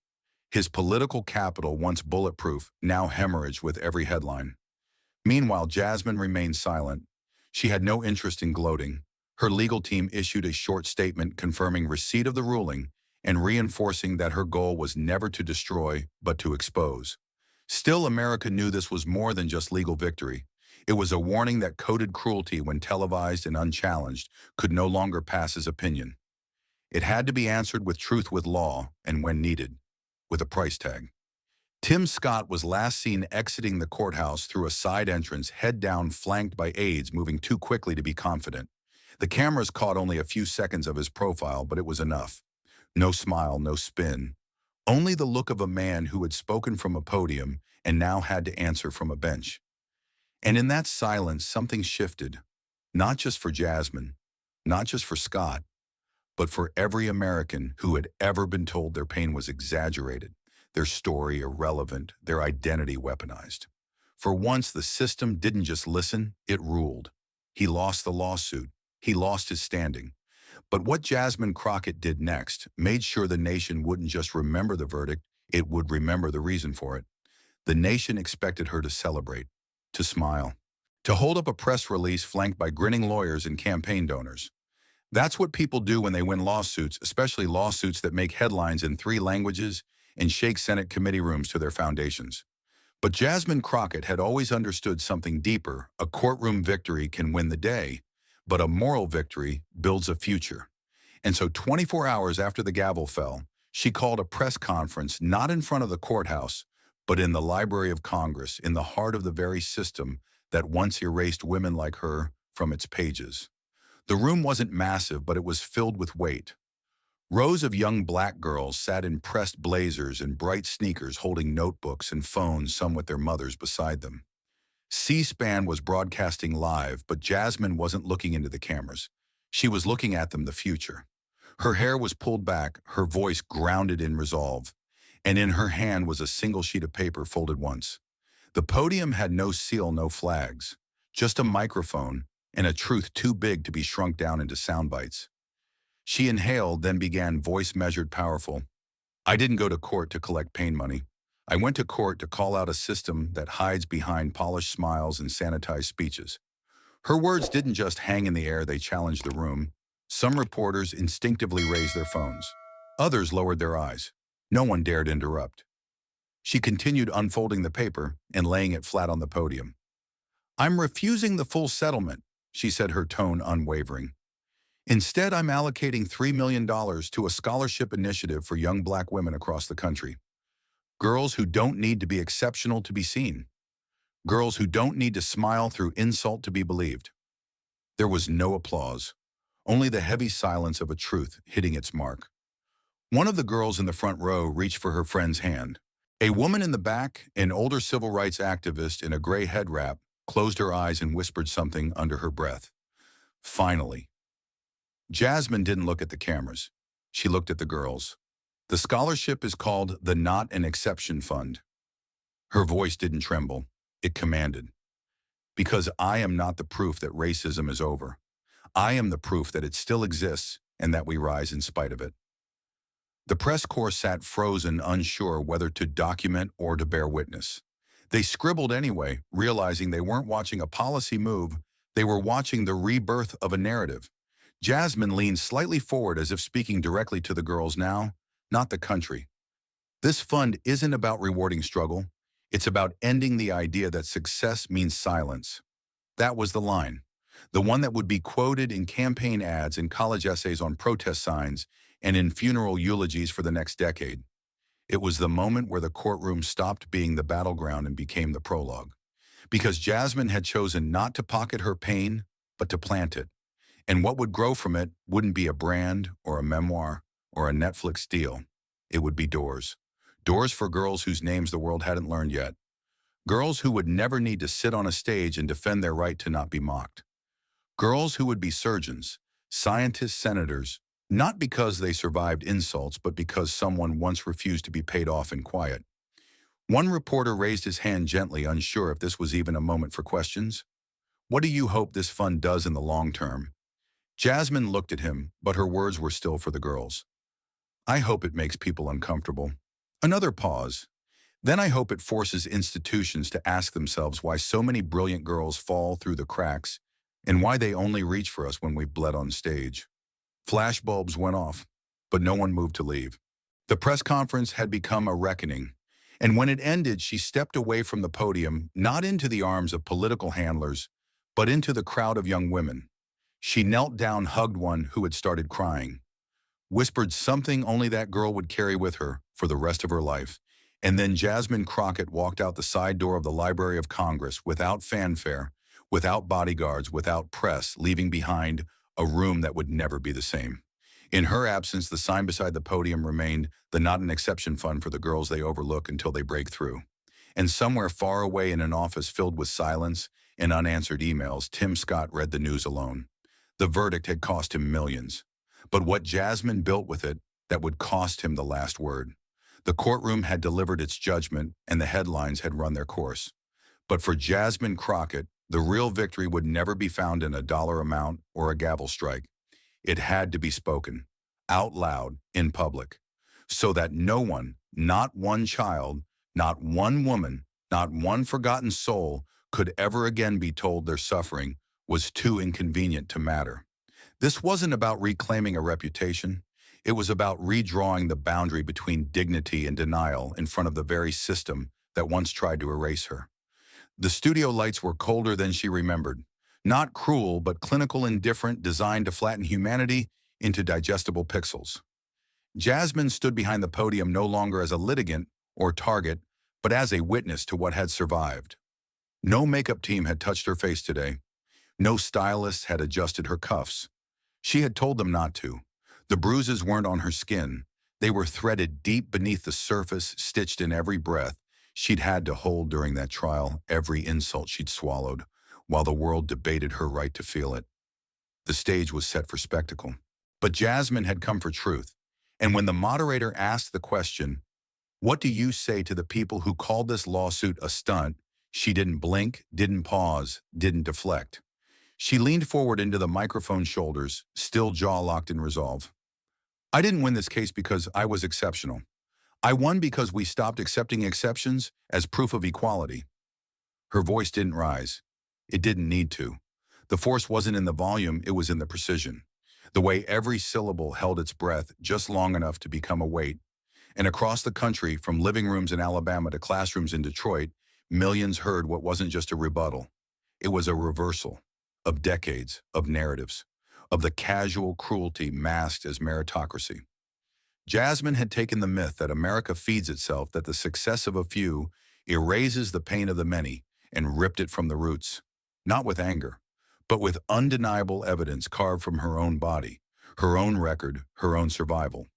His political capital, once bulletproof, now hemorrhaged with every headline. Meanwhile, Jasmine remained silent. She had no interest in gloating. Her legal team issued a short statement confirming receipt of the ruling and reinforcing that her goal was never to destroy, but to expose. Still, America knew this was more than just legal victory. It was a warning that coded cruelty, when televised and unchallenged, could no longer pass as opinion. It had to be answered with truth, with law, and when needed, with a price tag. Tim Scott was last seen exiting the courthouse through a side entrance, head down, flanked by aides moving too quickly to be confident. The cameras caught only a few seconds of his profile, but it was enough. No smile, no spin. Only the look of a man who had spoken from a podium and now had to answer from a bench. And in that silence, something shifted. Not just for Jasmine, not just for Scott, but for every American who had ever been told their pain was exaggerated, their story irrelevant, their identity weaponized. For once, the system didn't just listen, it ruled. He lost the lawsuit. He lost his standing. But what Jasmine Crockett did next made sure the nation wouldn't just remember the verdict, it would remember the reason for it. The nation expected her to celebrate, to smile, to hold up a press release flanked by grinning lawyers and campaign donors. That's what people do when they win lawsuits, especially lawsuits that make headlines in 3 languages and shake Senate committee rooms to their foundations. But Jasmine Crockett had always understood something deeper. A courtroom victory can win the day, but a moral victory builds a future. And so 24 hours after the gavel fell, she called a press conference not in front of the courthouse, but in the Library of Congress, in the heart of the very system that once erased women like her from its pages. The room wasn't massive, but it was filled with weight. Rows of young black girls sat in pressed blazers and bright sneakers holding notebooks and phones, some with their mothers beside them. C-SPAN was broadcasting live, but Jasmine wasn't looking into the cameras. She was looking at them, the future. Her hair was pulled back, her voice grounded in resolve, and in her hand was a single sheet of paper folded once. The podium had no seal, no flags, just a microphone and a truth too big to be shrunk down into sound bites. She inhaled, then began, voice measured, powerful. I didn't go to court to collect pain money. I went to court to call out a system that hides behind polished smiles and sanitized speeches. Her words didn't just hang in the air, they challenged the room. Some reporters instinctively raised their phones. Others lowered their eyes. No one dared interrupt. She continued, unfolding the paper and laying it flat on the podium. I'm refusing the full settlement, she said, her tone unwavering. Instead, I'm allocating $3 million to a scholarship initiative for young black women across the country. Girls who don't need to be exceptional to be seen. Girls who don't need to smile through insult to be believed. There was no applause, only the heavy silence of a truth hitting its mark. One of the girls in the front row reached for her friend's hand. A woman in the back, an older civil rights activist in a gray head wrap, closed her eyes and whispered something under her breath. Finally. Jasmine didn't look at the cameras. She looked at the girls. The scholarship is called the Not an Exception Fund. Her voice didn't tremble. It commanded. Because I am not the proof that racism is over. I am the proof that it still exists and that we rise in spite of it. The press corps sat frozen, unsure whether to document or to bear witness. They scribbled anyway, realizing they weren't watching a policy move, they were watching the rebirth of a narrative. Jasmine leaned slightly forward as if speaking directly to the girls now, not the country. This fund isn't about rewarding struggle. It's about ending the idea that success means silence. That was the line. The one that would be quoted in campaign ads, in college essays on protest signs, and in funeral eulogies for the next decade. It was the moment where the courtroom stopped being the battleground and became the prologue. Because Jasmine had chosen not to pocket her pain, but to plant it. And what would grow from it wouldn't be a brand or a memoir or a Netflix deal. It would be doors. Doors for girls whose names the world hadn't learned yet. Girls who would never need to sit on a stage and defend their right to not be mocked. Girls who would be surgeons, scientists, senators, not because they survived insults, but because someone once refused to be paid off in quiet. One reporter raised his hand gently, unsure if this was even a moment for questions. What do you hope this fund does in the long term? Jasmine looked at him, but her words were still for the girls. I hope it makes people uncomfortable. Another pause. Then I hope it forces institutions to ask themselves why so many brilliant girls fall through the cracks and why they only reach for us when we've bled on stage. Flashbulbs went off, but no one moved to leave. The press conference had become a reckoning, and when it ended, she stepped away from the podium, not into the arms of political handlers, but into the crowd of young women. She knelt down, hugged one who had started crying, whispered something only that girl would carry with her for the rest of her life, and then Jasmine Crockett walked out the side door of the Library of Congress without fanfare, without bodyguards, without press, leaving behind a room that would never be the same. In her absence, the sign beside the podium remained the Not an Exception Fund for the girls they overlook until they break through. And somewhere far away in an office filled with silence and unanswered emails, Tim Scott read the news alone. The verdict had cost him millions. But what Jasmine built with it, that would cost him the last word. The courtroom had delivered its judgment and the headlines had run their course. But for Jasmine Crockett, the real victory would never be found in a dollar amount or a gavel strike. It had to be spoken, out loud, in public, so that no one, not one child, not one woman, not one forgotten soul, could ever again be told their suffering was too inconvenient to matter. This wasn't about reclaiming a reputation. It was about redrawing the boundary between dignity and denial in front of the very system that once tried to erase her. The studio lights were colder than she remembered. Not cruel, but clinical indifferent, designed to flatten humanity into digestible pixels. Jasmine stood behind the podium no longer as a litigant or target, but as a witness to what had survived. No makeup team had touched her face today. No stylist had adjusted her cuffs. She had told them not to. The bruises weren't on her skin. They were threaded deep beneath the surface, stitched in every breath she'd had to hold during that trial, every insult she'd swallowed, while the world debated her right to feel it. The stage was set for spectacle. But Jasmine had come for truth. And when the moderator asked the question, "What do you say to the people who called this lawsuit a stunt?" she didn't blink, didn't pause, didn't deflect. She leaned forward into the microphone's shoulders, still jaw-locked in resolve. "I didn't win this case because I was exceptional. I won because we stopped accepting exceptions as proof of equality." Her voice didn't rise. It didn't need to. The force wasn't in the volume, it was in the precision. The way every syllable held its breath just long enough to become a weight. And across the country, from living rooms in Alabama to classrooms in Detroit, millions heard what wasn't just a rebuttal. It was a reversal of decades of narratives, of the casual cruelty masked as meritocracy. Jasmine had taken the myth that America feeds itself, that the success of a few erases the pain of the many, and ripped it from the roots, not with anger, but with undeniable evidence carved from her own body, her own record, her own survival.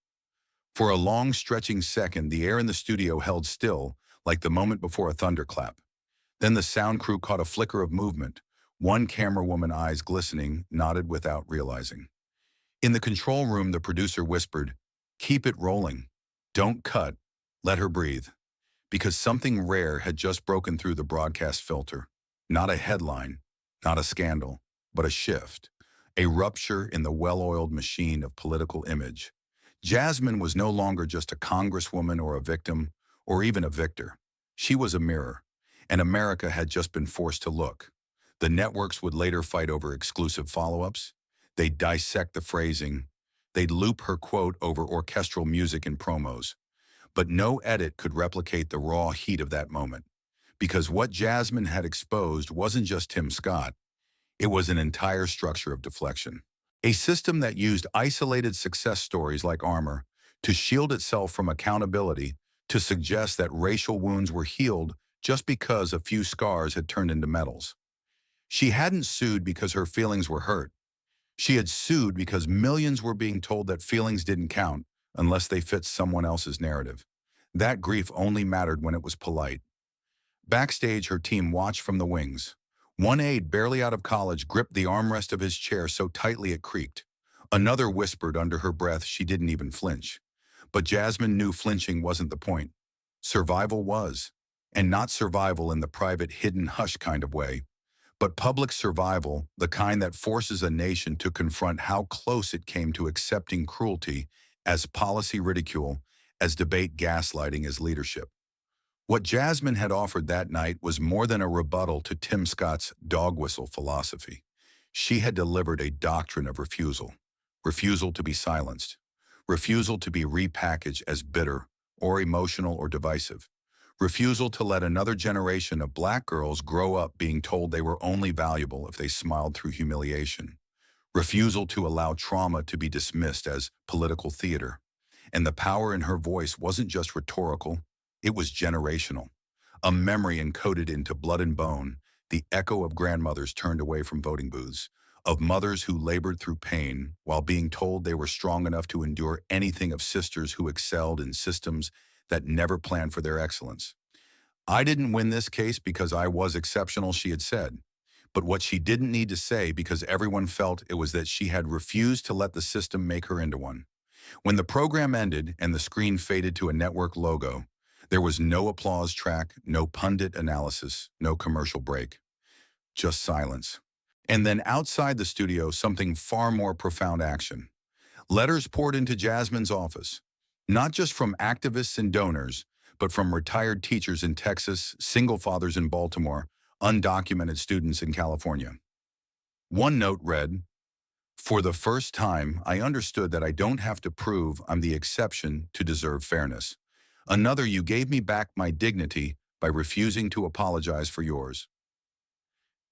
For a long stretching second, the air in the studio held still, like the moment before a thunderclap. Then the sound crew caught a flicker of movement. One camerawoman, eyes glistening, nodded without realizing. In the control room, the producer whispered, "Keep it rolling. Don't cut. Let her breathe." Because something rare had just broken through the broadcast filter. Not a headline, not a scandal, but a shift. A rupture in the well-oiled machine of political image. Jasmine was no longer just a congresswoman or a victim, or even a victor. She was a mirror, and America had just been forced to look. The networks would later fight over exclusive follow-ups. They'd dissect the phrasing. They'd loop her quote over orchestral music in promos. But no edit could replicate the raw heat of that moment. Because what Jasmine had exposed wasn't just Tim Scott. It was an entire structure of deflection. A system that used isolated success stories like armor to shield itself from accountability, to suggest that racial wounds were healed just because a few scars had turned into medals. She hadn't sued because her feelings were hurt. She had sued because millions were being told that feelings didn't count unless they fit someone else's narrative. That grief only mattered when it was polite. Backstage, her team watched from the wings. One aide, barely out of college, gripped the armrest of his chair so tightly it creaked. Another whispered under her breath she didn't even flinch. But Jasmine knew flinching wasn't the point. Survival was. And not survival in the private, hidden, hush kind of way, but public survival, the kind that forces a nation to confront how close it came to accepting cruelty as policy ridicule, as debate gaslighting, as leadership. What Jasmine had offered that night was more than a rebuttal to Tim Scott's dog whistle philosophy. She had delivered a doctrine of refusal. Refusal to be silenced. Refusal to be repackaged as bitter or emotional or divisive. Refusal to let another generation of Black girls grow up being told they were only valuable if they smiled through humiliation. Refusal to allow trauma to be dismissed as political theater. And the power in her voice wasn't just rhetorical, it was generational. A memory encoded into blood and bone, the echo of grandmothers turned away from voting booths, of mothers who labored through pain while being told they were strong enough to endure anything, of sisters who excelled in systems that never planned for their excellence. "I didn't win this case because I was exceptional," she had said. But what she didn't need to say, because everyone felt it, was that she had refused to let the system make her into one. When the program ended and the screen faded to a network logo, there was no applause track, no pundit analysis, no commercial break. Just silence. And then outside the studio, something far more profound: action. Letters poured into Jasmine's office, not just from activists and donors, but from retired teachers in Texas, single fathers in Baltimore, undocumented students in California. One note read, For the first time, I understood that I don't have to prove I'm the exception to deserve fairness. Another, you gave me back my dignity by refusing to apologize for yours.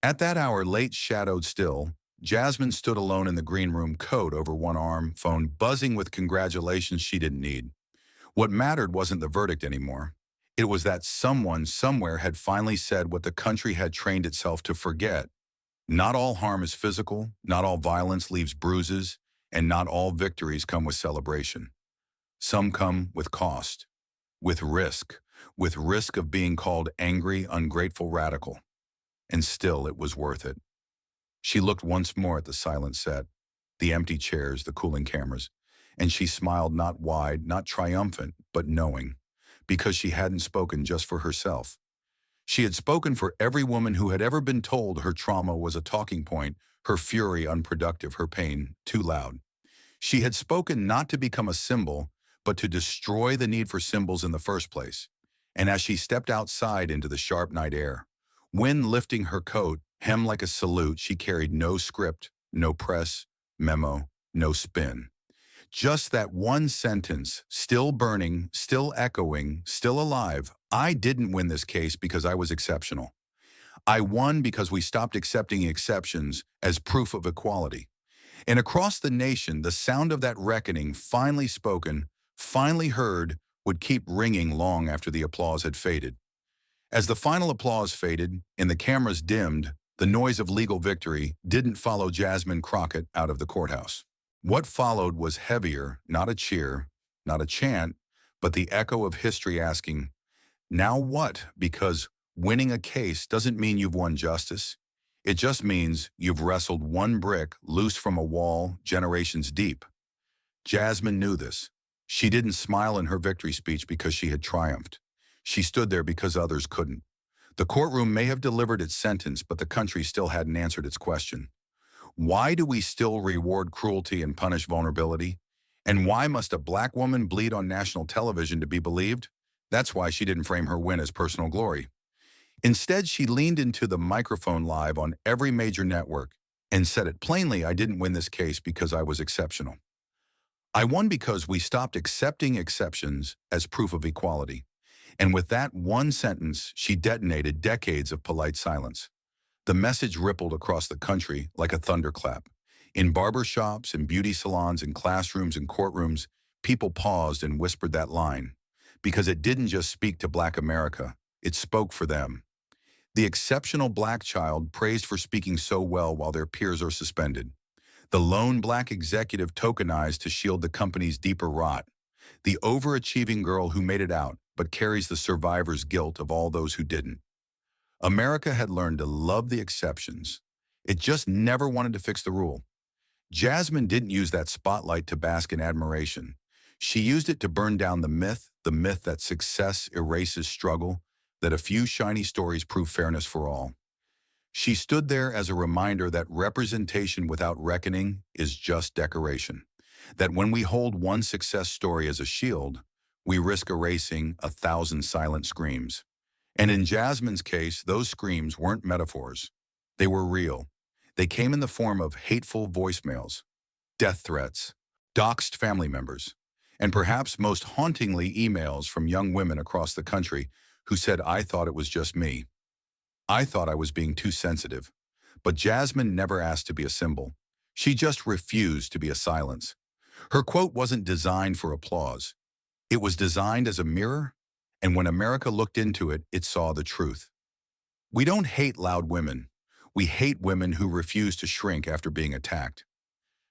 At that hour, late shadowed still, Jasmine stood alone in the green room, coat over one arm, phone buzzing with congratulations she didn't need. What mattered wasn't the verdict anymore. It was that someone somewhere had finally said what the country had trained itself to forget. Not all harm is physical, not all violence leaves bruises, and not all victories come with celebration. Some come with cost, with risk of being called angry, ungrateful radical. And still it was worth it. She looked once more at the silent set, the empty chairs, the cooling cameras, and she smiled, not wide, not triumphant, but knowing, because she hadn't spoken just for herself. She had spoken for every woman who had ever been told her trauma was a talking point, her fury unproductive, her pain too loud. She had spoken not to become a symbol, but to destroy the need for symbols in the first place. And as she stepped outside into the sharp night air, wind lifting her coat, hem like a salute, she carried no script, no press, memo, no spin. Just that one sentence, still burning, still echoing, still alive. I didn't win this case because I was exceptional. I won because we stopped accepting exceptions as proof of equality. And across the nation, the sound of that reckoning, finally spoken, finally heard, would keep ringing long after the applause had faded. As the final applause faded and the cameras dimmed, the noise of legal victory didn't follow Jasmine Crockett out of the courthouse. What followed was heavier, not a cheer, not a chant, but the echo of history asking, now what? Because winning a case doesn't mean you've won justice. It just means you've wrestled one brick loose from a wall generations deep. Jasmine knew this. She didn't smile in her victory speech because she had triumphed. She stood there because others couldn't. The courtroom may have delivered its sentence, but the country still hadn't answered its question. Why do we still reward cruelty and punish vulnerability? And why must a black woman bleed on national television to be believed? That's why she didn't frame her win as personal glory. Instead, she leaned into the microphone live on every major network and said it plainly, I didn't win this case because I was exceptional. I won because we stopped accepting exceptions as proof of equality. And with that one sentence, she detonated decades of polite silence. The message rippled across the country like a thunderclap. In barbershops, in beauty salons, in classrooms, in courtrooms, people paused and whispered that line, because it didn't just speak to Black America, it spoke for them. The exceptional Black child praised for speaking so well while their peers are suspended. The lone Black executive tokenized to shield the company's deeper rot. The overachieving girl who made it out, but carries the survivor's guilt of all those who didn't. America had learned to love the exceptions. It just never wanted to fix the rule. Jasmine didn't use that spotlight to bask in admiration. She used it to burn down the myth that success erases struggle, that a few shiny stories prove fairness for all. She stood there as a reminder that representation without reckoning is just decoration. That when we hold one success story as a shield, we risk erasing 1,000 silent screams. And in Jasmine's case, those screams weren't metaphors. They were real. They came in the form of hateful voicemails, death threats, doxed family members, and perhaps most hauntingly, emails from young women across the country who said, I thought it was just me. I thought I was being too sensitive. But Jasmine never asked to be a symbol. She just refused to be a silence. Her quote wasn't designed for applause. It was designed as a mirror, and when America looked into it, it saw the truth. We don't hate loud women. We hate women who refuse to shrink after being attacked.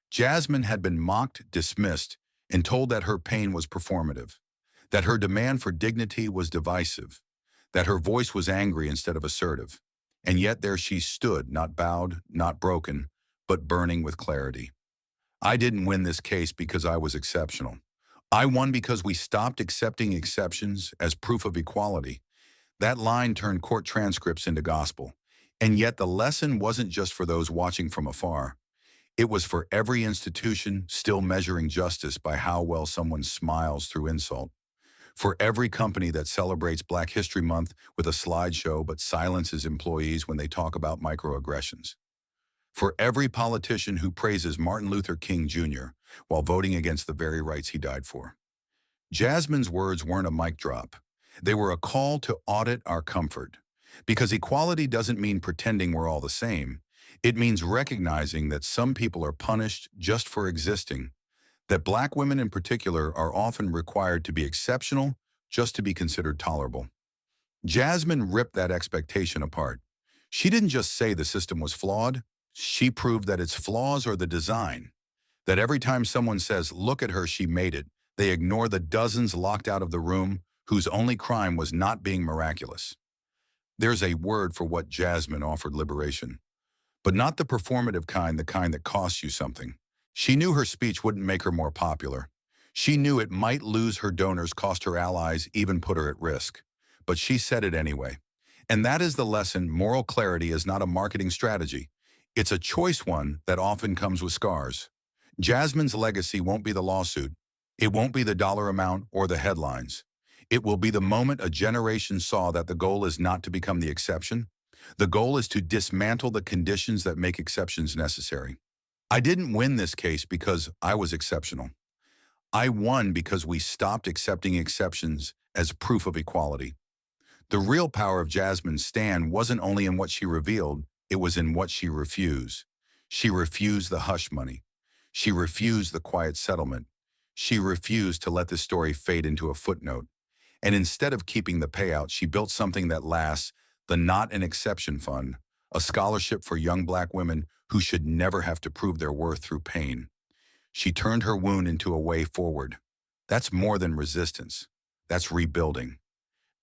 Jasmine had been mocked, dismissed, and told that her pain was performative, that her demand for dignity was divisive, that her voice was angry instead of assertive. And yet there she stood, not bowed, not broken, but burning with clarity. I didn't win this case because I was exceptional. I won because we stopped accepting exceptions as proof of equality. That line turned court transcripts into gospel. And yet the lesson wasn't just for those watching from afar. It was for every institution still measuring justice by how well someone smiles through insult. For every company that celebrates Black History Month with a slideshow but silences employees when they talk about microaggressions. for every politician who praises Martin Luther King Jr. while voting against the very rights he died for. Jasmine's words weren't a mic drop. They were a call to audit our comfort. Because equality doesn't mean pretending we're all the same. It means recognizing that some people are punished just for existing, that Black women in particular are often required to be exceptional just to be considered tolerable. Jasmine ripped that expectation apart. She didn't just say the system was flawed, she proved that its flaws are the design. That every time someone says, "Look at her, she made it," they ignore the dozens locked out of the room whose only crime was not being miraculous. There's a word for what Jasmine offered: liberation. But not the performative kind, the kind that costs you something. She knew her speech wouldn't make her more popular. She knew it might lose her donors, cost her allies, even put her at risk. But she said it anyway. And that is the lesson: moral clarity is not a marketing strategy. It's a choice, one that often comes with scars. Jasmine's legacy won't be the lawsuit. It won't be the dollar amount or the headlines. It will be the moment a generation saw that the goal is not to become the exception. The goal is to dismantle the conditions that make exceptions necessary. I didn't win this case because I was exceptional. I won because we stopped accepting exceptions as proof of equality. The real power of Jasmine's stand wasn't only in what she revealed, it was in what she refused. She refused the hush money. She refused the quiet settlement. She refused to let this story fade into a footnote. And instead of keeping the payout, she built something that lasts: the Not an Exception Fund, a scholarship for young Black women who should never have to prove their worth through pain. She turned her wound into a way forward. That's more than resistance. That's rebuilding.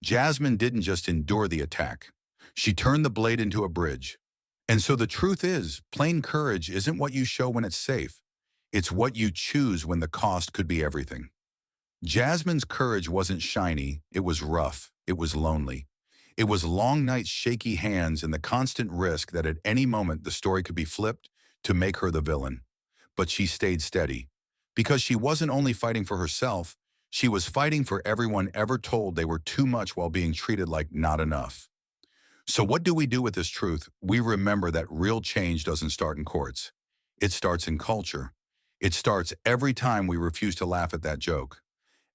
Jasmine didn't just endure the attack. She turned the blade into a bridge. And so the truth is, plain courage isn't what you show when it's safe. It's what you choose when the cost could be everything. Jasmine's courage wasn't shiny, it was rough, it was lonely. It was long nights, shaky hands, and the constant risk that at any moment the story could be flipped to make her the villain. But she stayed steady. Because she wasn't only fighting for herself, she was fighting for everyone ever told they were too much while being treated like not enough. So what do we do with this truth? We remember that real change doesn't start in courts. It starts in culture. It starts every time we refuse to laugh at that joke.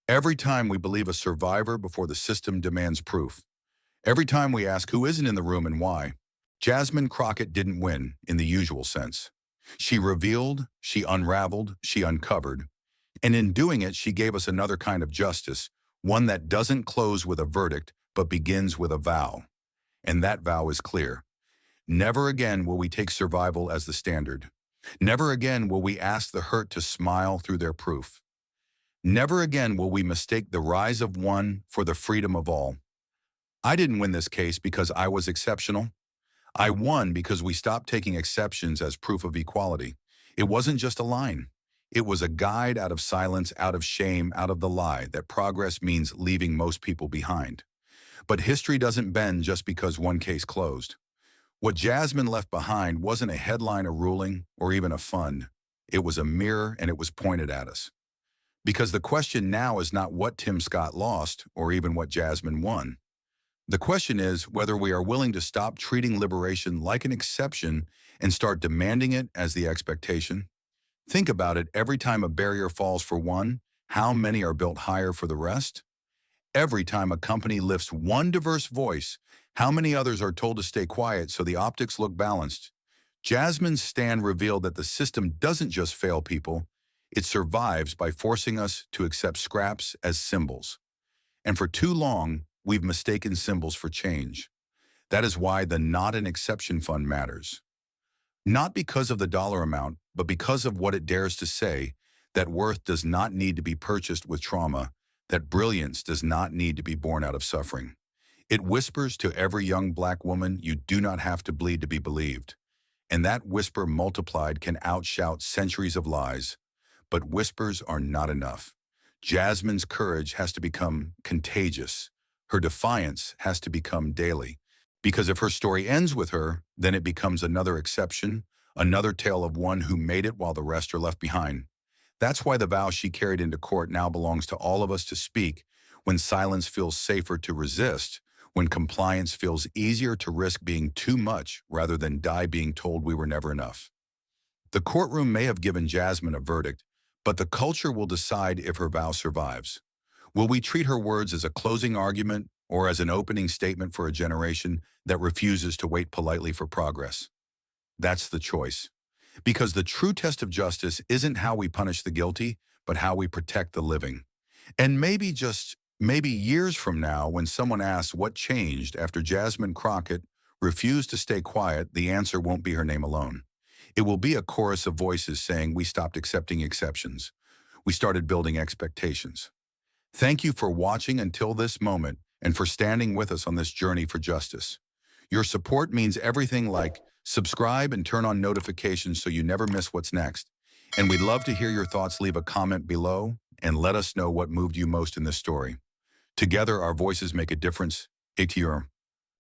Every time we believe a survivor before the system demands proof. Every time we ask who isn't in the room and why. Jasmine Crockett didn't win in the usual sense. She revealed, she unraveled, she uncovered. And in doing it, she gave us another kind of justice, one that doesn't close with a verdict, but begins with a vow. And that vow is clear. Never again will we take survival as the standard. Never again will we ask the hurt to smile through their proof. Never again will we mistake the rise of one for the freedom of all. I didn't win this case because I was exceptional. I won because we stopped taking exceptions as proof of equality. It wasn't just a line. It was a guide out of silence, out of shame, out of the lie that progress means leaving most people behind. But history doesn't bend just because one case closed. What Jasmine left behind wasn't a headline, a ruling, or even a fund. It was a mirror, and it was pointed at us. Because the question now is not what Tim Scott lost or even what Jasmine won. The question is whether we are willing to stop treating liberation like an exception and start demanding it as the expectation. Think about it: every time a barrier falls for one, how many are built higher for the rest? Every time a company lifts one diverse voice, how many others are told to stay quiet so the optics look balanced? Jasmine's stand revealed that the system doesn't just fail people, it survives by forcing us to accept scraps as symbols. And for too long, we've mistaken symbols for change. That is why the Not an Exception Fund matters. Not because of the dollar amount, but because of what it dares to say: that worth does not need to be purchased with trauma, that brilliance does not need to be born out of suffering. It whispers to every young Black woman, you do not have to bleed to be believed. And that whisper multiplied can outshout centuries of lies. But whispers are not enough. Jasmine's courage has to become contagious. Her defiance has to become daily. Because if her story ends with her, then it becomes another exception, another tale of one who made it while the rest are left behind. That's why the vow she carried into court now belongs to all of us to speak when silence feels safer to resist, when compliance feels easier to risk being too much rather than die being told we were never enough. The courtroom may have given Jasmine a verdict, but the culture will decide if her vow survives. Will we treat her words as a closing argument or as an opening statement for a generation that refuses to wait politely for progress? That's the choice. Because the true test of justice isn't how we punish the guilty, but how we protect the living. And maybe years from now, when someone asks what changed after Jasmine Crockett refused to stay quiet, the answer won't be her name alone. It will be a chorus of voices saying we stopped accepting exceptions. We started building expectations. Thank you for watching until this moment and for standing with us on this journey for justice. Your support means everything, like subscribe and turn on notifications so you never miss what's next. And we'd love to hear your thoughts. Leave a comment below and let us know what moved you most in this story. Together, our voices make a difference. ATR.